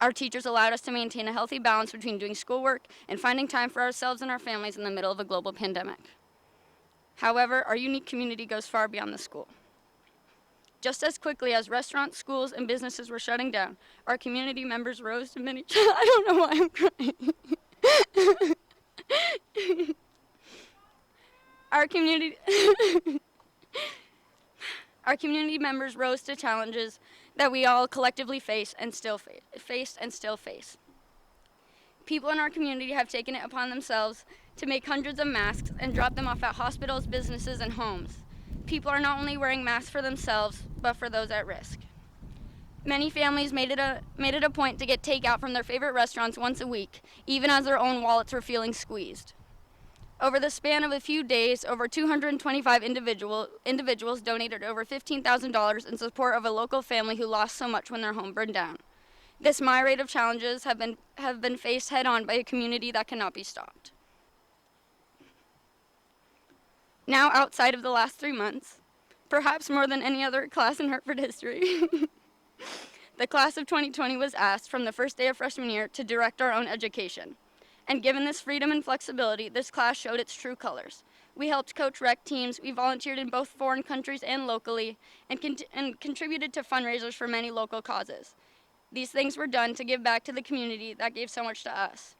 Our teachers allowed us to maintain a healthy balance between doing schoolwork and finding time for ourselves and our families in the middle of a global pandemic. However, our unique community goes far beyond the school. Just as quickly as restaurants, schools, and businesses were shutting down, our community members rose to many... I don't know why I'm crying. Our community members rose to challenges that we all collectively faced and still face. People in our community have taken it upon themselves to make hundreds of masks and drop them off at hospitals, businesses, and homes. People are not only wearing masks for themselves, but for those at risk. Many families made it a point to get takeout from their favorite restaurants once a week, even as their own wallets were feeling squeezed. Over the span of a few days, over 225 individuals donated over $15,000 in support of a local family who lost so much when their home burned down. This myriad of challenges have been faced head-on by a community that cannot be stopped. Now, outside of the last 3 months, perhaps more than any other class in Hartford history, the class of 2020 was asked from the first day of freshman year to direct our own education. And given this freedom and flexibility, this class showed its true colors. We helped coach rec teams, we volunteered in both foreign countries and locally, and contributed to fundraisers for many local causes. These things were done to give back to the community that gave so much to us.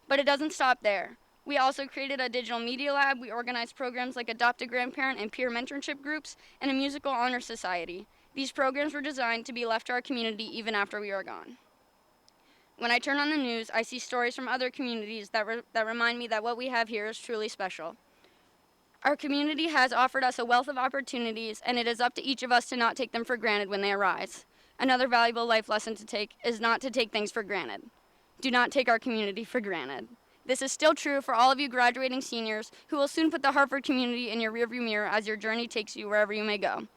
But it doesn't stop there. We also created a digital media lab, we organized programs like Adopt a Grandparent and peer mentorship groups, and a musical honor society. These programs were designed to be left to our community even after we are gone. When I turn on the news, I see stories from other communities that remind me that what we have here is truly special. Our community has offered us a wealth of opportunities, and it is up to each of us to not take them for granted when they arise. Another valuable life lesson to take is not to take things for granted. Do not take our community for granted. This is still true for all of you graduating seniors who will soon put the Hartford community in your rearview mirror as your journey takes you wherever you may go.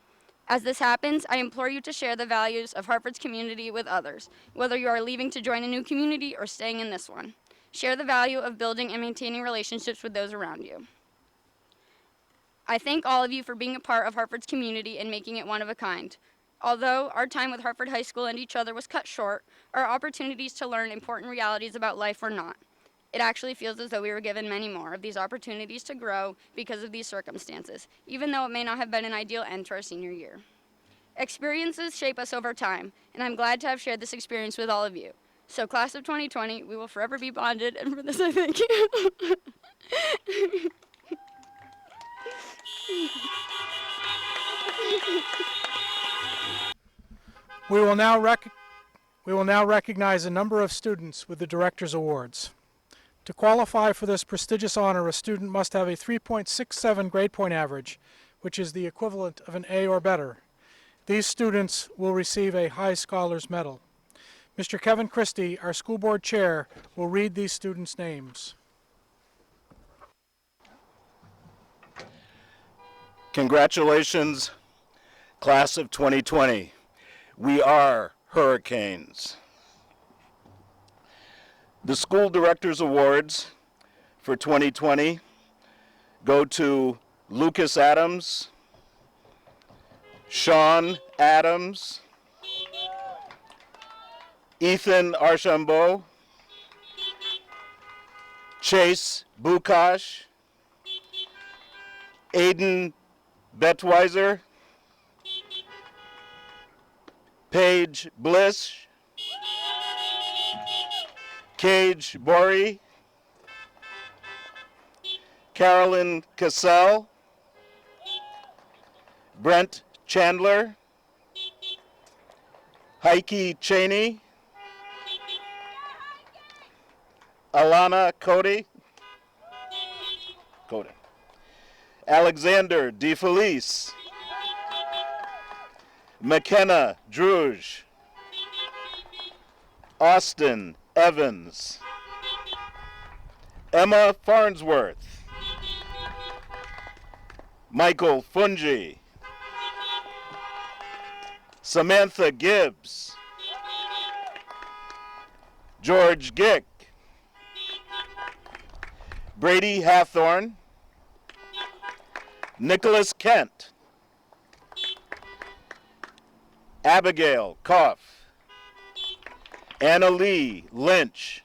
As this happens, I implore you to share the values of Hartford's community with others, whether you are leaving to join a new community or staying in this one. Share the value of building and maintaining relationships with those around you. I thank all of you for being a part of Hartford's community and making it one of a kind. Although our time with Hartford High School and each other was cut short, our opportunities to learn important realities about life were not. It actually feels as though we were given many more of these opportunities to grow because of these circumstances, even though it may not have been an ideal end to our senior year. Experiences shape us over time, and I'm glad to have shared this experience with all of you. So, class of 2020, we will forever be bonded, and for this I thank you. We will now recognize a number of students with the Director's Awards. To qualify for this prestigious honor, a student must have a 3.67 grade point average, which is the equivalent of an A or better. These students will receive a High Scholars Medal. Mr. Kevin Christie, our school board chair, will read these students' names. Congratulations, class of 2020. We are hurricanes. The School Directors Awards for 2020 go to Lucas Adams, Sean Adams, Ethan Archambault, Chase Bukash, Aiden Betweiser, Paige Bliss, Cage Bori, Carolyn Cassell, Brent Chandler, Heike Cheney, Alana Cody, Alexander Defelice, McKenna Druge, Austin Evans, Emma Farnsworth, Michael Fungi, Samantha Gibbs, George Gick, Brady Hathorn, Nicholas Kent, Abigail Koff, Anna Lee Lynch,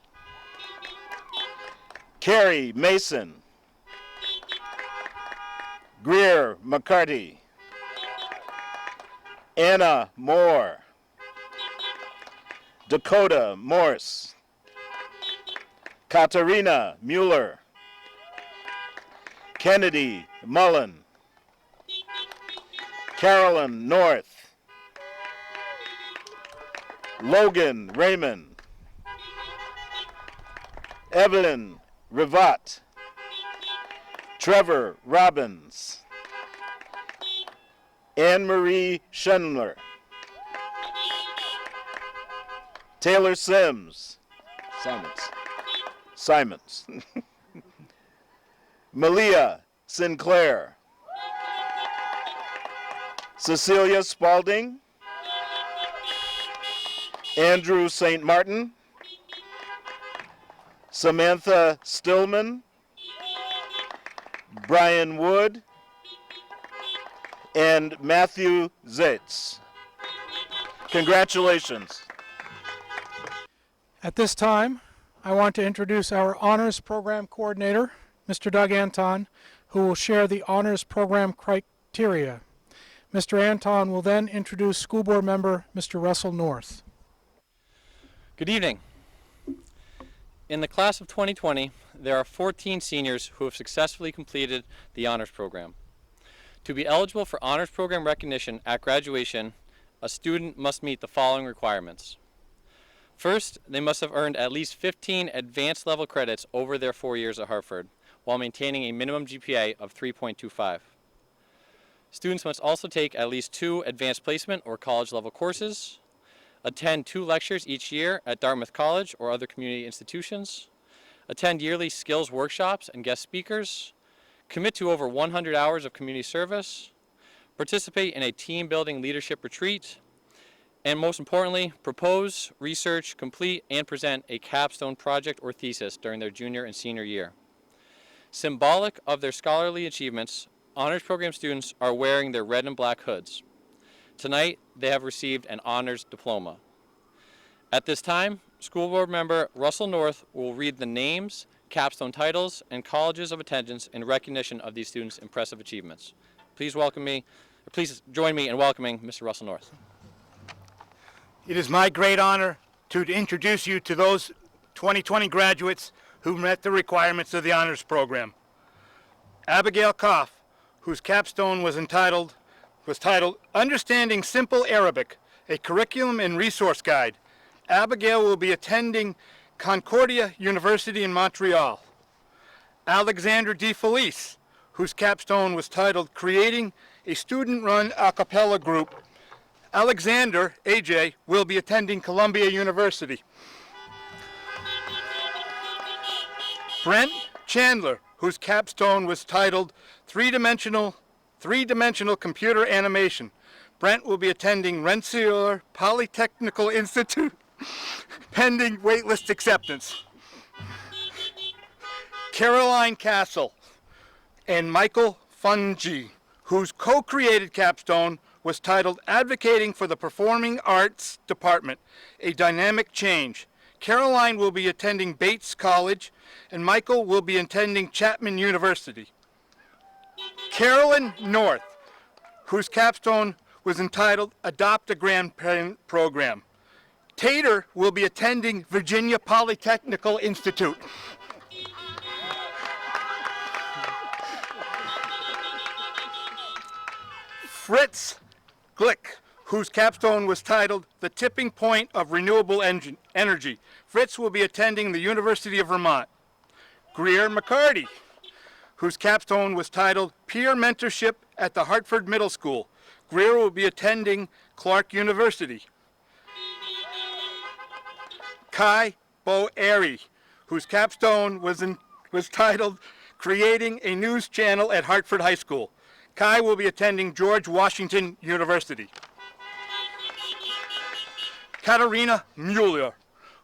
Carrie Mason, Greer McCarty, Anna Moore, Dakota Morse, Catarina Mueller, Kennedy Mullen, Carolyn North, Logan Raymond, Evelyn Rivat, Trevor Robbins, Anne-Marie Schindler, Taylor Simons, Malia Sinclair, Cecilia Spalding, Andrew St. Martin, Samantha Stillman, Brian Wood, and Matthew Zaitz. Congratulations. At this time, I want to introduce our Honors Program Coordinator, Mr. Doug Anton, who will share the Honors Program criteria. Mr. Anton will then introduce School Board Member Mr. Russell North. Good evening. In the class of 2020, there are 14 seniors who have successfully completed the Honors Program. To be eligible for Honors Program recognition at graduation, a student must meet the following requirements. First, they must have earned at least 15 advanced level credits over their 4 years at Hartford, while maintaining a minimum GPA of 3.25. Students must also take at least 2 advanced placement or college level courses, attend 2 lectures each year at Dartmouth College or other community institutions, attend yearly skills workshops and guest speakers, commit to over 100 hours of community service, participate in a team building leadership retreat, and most importantly, propose, research, complete, and present a capstone project or thesis during their junior and senior year. Symbolic of their scholarly achievements, Honors Program students are wearing their red and black hoods. Tonight, they have received an honors diploma. At this time, School Board Member Russell North will read the names, capstone titles, and colleges of attendance in recognition of these students' impressive achievements. Please join me in welcoming Mr. Russell North. It is my great honor to introduce you to those 2020 graduates who met the requirements of the honors program. Abigail Koff, whose capstone was titled Understanding Simple Arabic, a Curriculum and Resource Guide. Abigail will be attending Concordia University in Montreal. Alexander Defelice, whose capstone was titled Creating a Student-Run A Cappella Group. Alexander, AJ, will be attending Columbia University. Brent Chandler, whose capstone was titled Three-Dimensional Computer Animation. Brent will be attending Rensselaer Polytechnical Institute, pending waitlist acceptance. Caroline Castle and Michael Fungi, whose co-created capstone was titled Advocating for the Performing Arts Department, a Dynamic Change. Caroline will be attending Bates College, and Michael will be attending Chapman University. Carolyn North, whose capstone was entitled Adopt a Grandparent Program. Tater will be attending Virginia Polytechnical Institute. Fritz Glick, whose capstone was titled The Tipping Point of Renewable Energy. Fritz will be attending the University of Vermont. Greer McCarty, whose capstone was titled Peer Mentorship at the Hartford Middle School. Greer will be attending Clark University. Kai Boeri, whose capstone was titled Creating a News Channel at Hartford High School. Kai will be attending George Washington University. Catarina Mueller,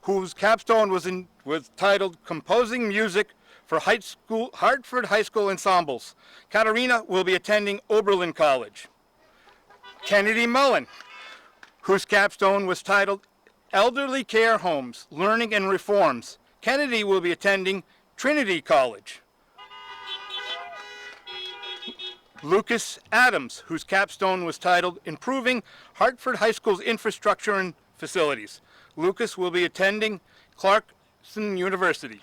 whose capstone was titled Composing Music for Hartford High School Ensembles. Catarina will be attending Oberlin College. Kennedy Mullen, whose capstone was titled Elderly Care Homes, Learning and Reforms. Kennedy will be attending Trinity College. Lucas Adams, whose capstone was titled Improving Hartford High School's Infrastructure and Facilities. Lucas will be attending Clarkson University.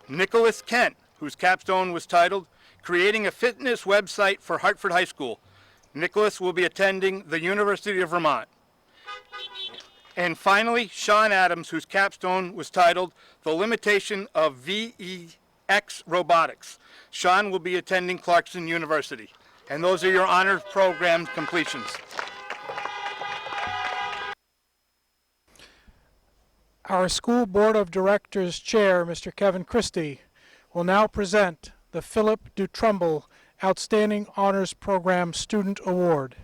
Nicholas Kent, whose capstone was titled Creating a Fitness Website for Hartford High School. Nicholas will be attending the University of Vermont. And finally, Sean Adams, whose capstone was titled The Limitation of VEX Robotics. Sean will be attending Clarkson University. And those are your honors program completions. Our School Board of Directors Chair, Mr. Kevin Christie, will now present the Philip Dutrumbull Outstanding Honors Program Student Award.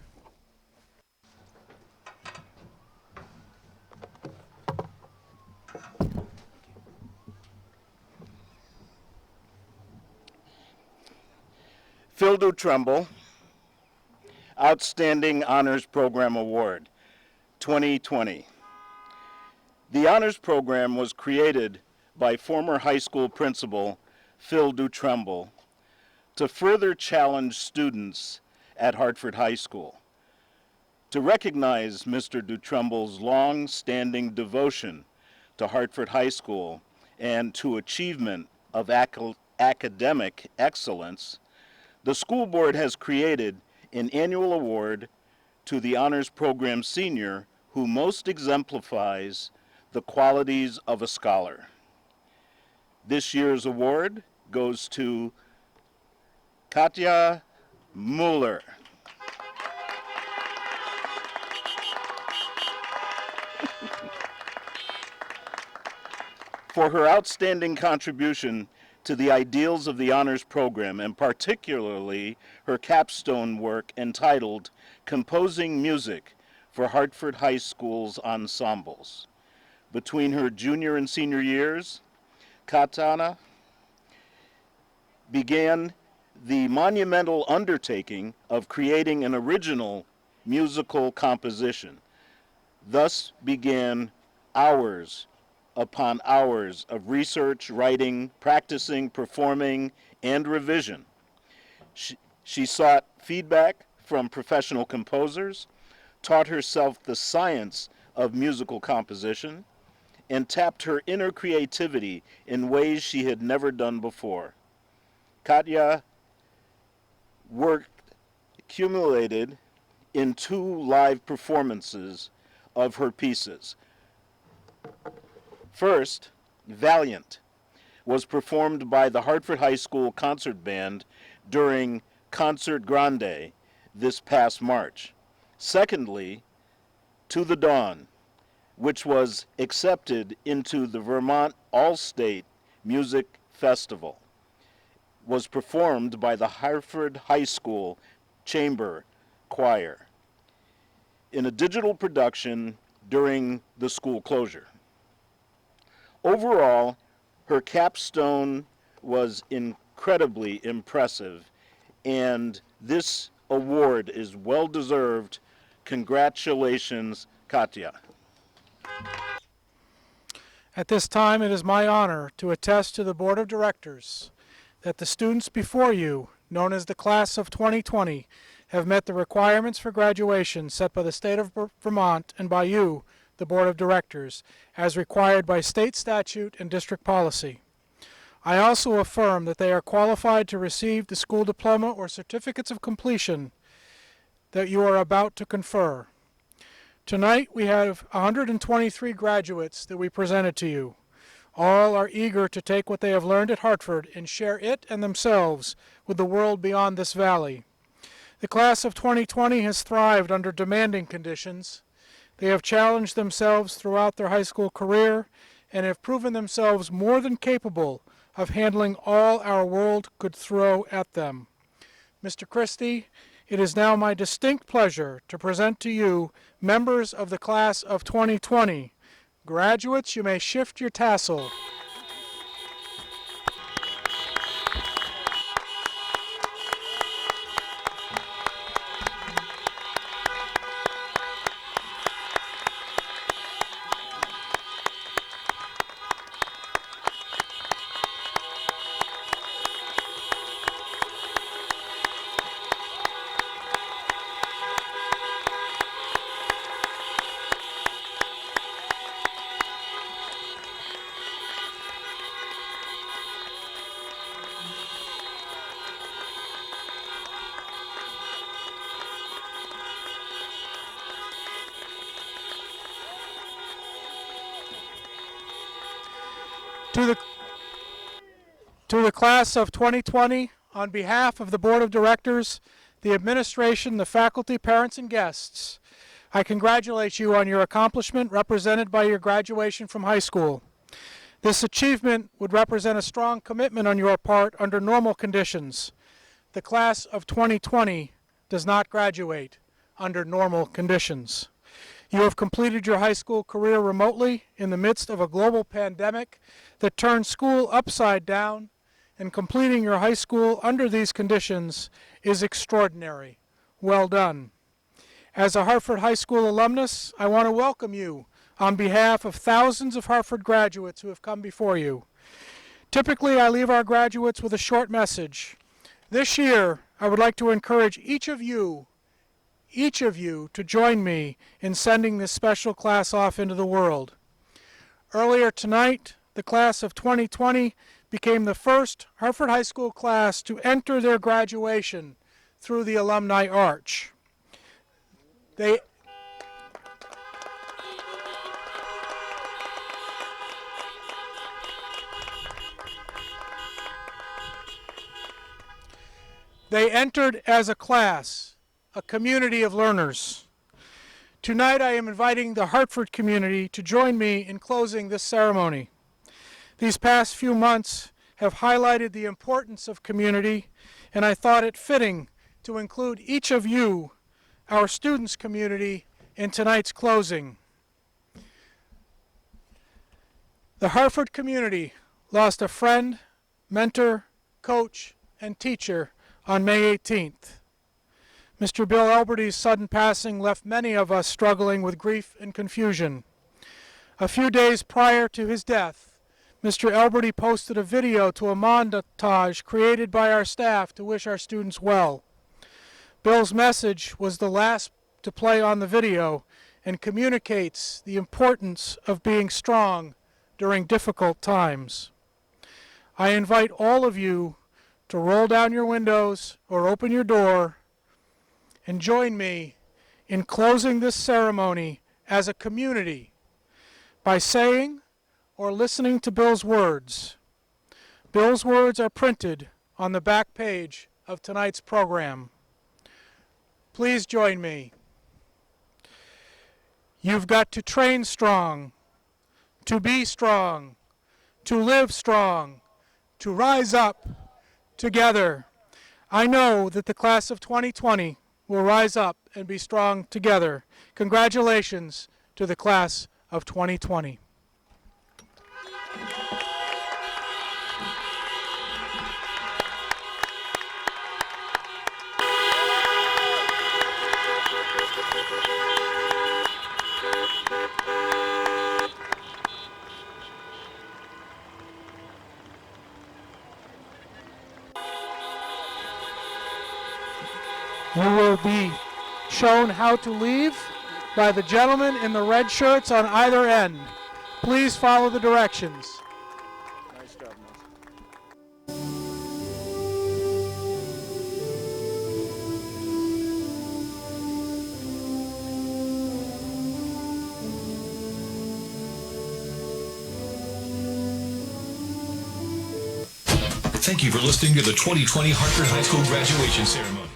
Phil Dutrumbull, Outstanding Honors Program Award, 2020. The Honors Program was created by former high school principal Phil Dutrumbull to further challenge students at Hartford High School, to recognize Mr. Dutrumbull's long-standing devotion to Hartford High School and to achievement of academic excellence. The school board has created an annual award to the Honors Program senior who most exemplifies the qualities of a scholar. This year's award goes to Katja Mueller. For her outstanding contribution to the ideals of the honors program, and particularly her capstone work entitled Composing Music for Hartford High School's Ensembles. Between her junior and senior years, Catarina began the monumental undertaking of creating an original musical composition. Thus began hours upon hours of research, writing, practicing, performing, and revision. She sought feedback from professional composers, taught herself the science of musical composition, and tapped her inner creativity in ways she had never done before. Katya work accumulated in 2 live performances of her pieces. First, Valiant was performed by the Hartford High School Concert Band during Concert Grande this past March. Secondly, To the Dawn, which was accepted into the Vermont All-State Music Festival, was performed by the Hartford High School Chamber Choir in a digital production during the school closure. Overall, her capstone was incredibly impressive, and this award is well deserved. Congratulations, Katya. At this time, it is my honor to attest to the Board of Directors that the students before you, known as the Class of 2020, have met the requirements for graduation set by the state of Vermont and by you, the Board of Directors, as required by state statute and district policy. I also affirm that they are qualified to receive the school diploma or certificates of completion that you are about to confer. Tonight we have 123 graduates that we presented to you. All are eager to take what they have learned at Hartford and share it and themselves with the world beyond this valley. The class of 2020 has thrived under demanding conditions. They have challenged themselves throughout their high school career and have proven themselves more than capable of handling all our world could throw at them. Mr. Christie, it is now my distinct pleasure to present to you members of the class of 2020. Graduates, you may shift your tassel. To the class of 2020, on behalf of the Board of Directors, the administration, the faculty, parents, and guests, I congratulate you on your accomplishment represented by your graduation from high school. This achievement would represent a strong commitment on your part under normal conditions. The class of 2020 does not graduate under normal conditions. You have completed your high school career remotely in the midst of a global pandemic that turned school upside down, and completing your high school under these conditions is extraordinary. Well done. As a Hartford High School alumnus, I want to welcome you on behalf of thousands of Hartford graduates who have come before you. Typically, I leave our graduates with a short message. This year, I would like to encourage each of you to join me in sending this special class off into the world. Earlier tonight, the class of 2020 became the first Hartford High School class to enter their graduation through the Alumni Arch. They entered as a class, a community of learners. Tonight I am inviting the Hartford community to join me in closing this ceremony. These past few months have highlighted the importance of community, and I thought it fitting to include each of you, our students' community, in tonight's closing. The Hartford community lost a friend, mentor, coach, and teacher on May 18th. Mr. Bill Elberty's sudden passing left many of us struggling with grief and confusion. A few days prior to his death, Mr. Elberty posted a video to a montage created by our staff to wish our students well. Bill's message was the last to play on the video and communicates the importance of being strong during difficult times. I invite all of you to roll down your windows or open your door and join me in closing this ceremony as a community by saying or listening to Bill's words. Bill's words are printed on the back page of tonight's program. Please join me. You've got to train strong, to be strong, to live strong, to rise up together. I know that the class of 2020 will rise up and be strong together. Congratulations to the class of 2020. You will be shown how to leave by the gentlemen in the red shirts on either end. Please follow the directions. Nice job, Thank you for listening to the 2020 Hartford High School graduation ceremony.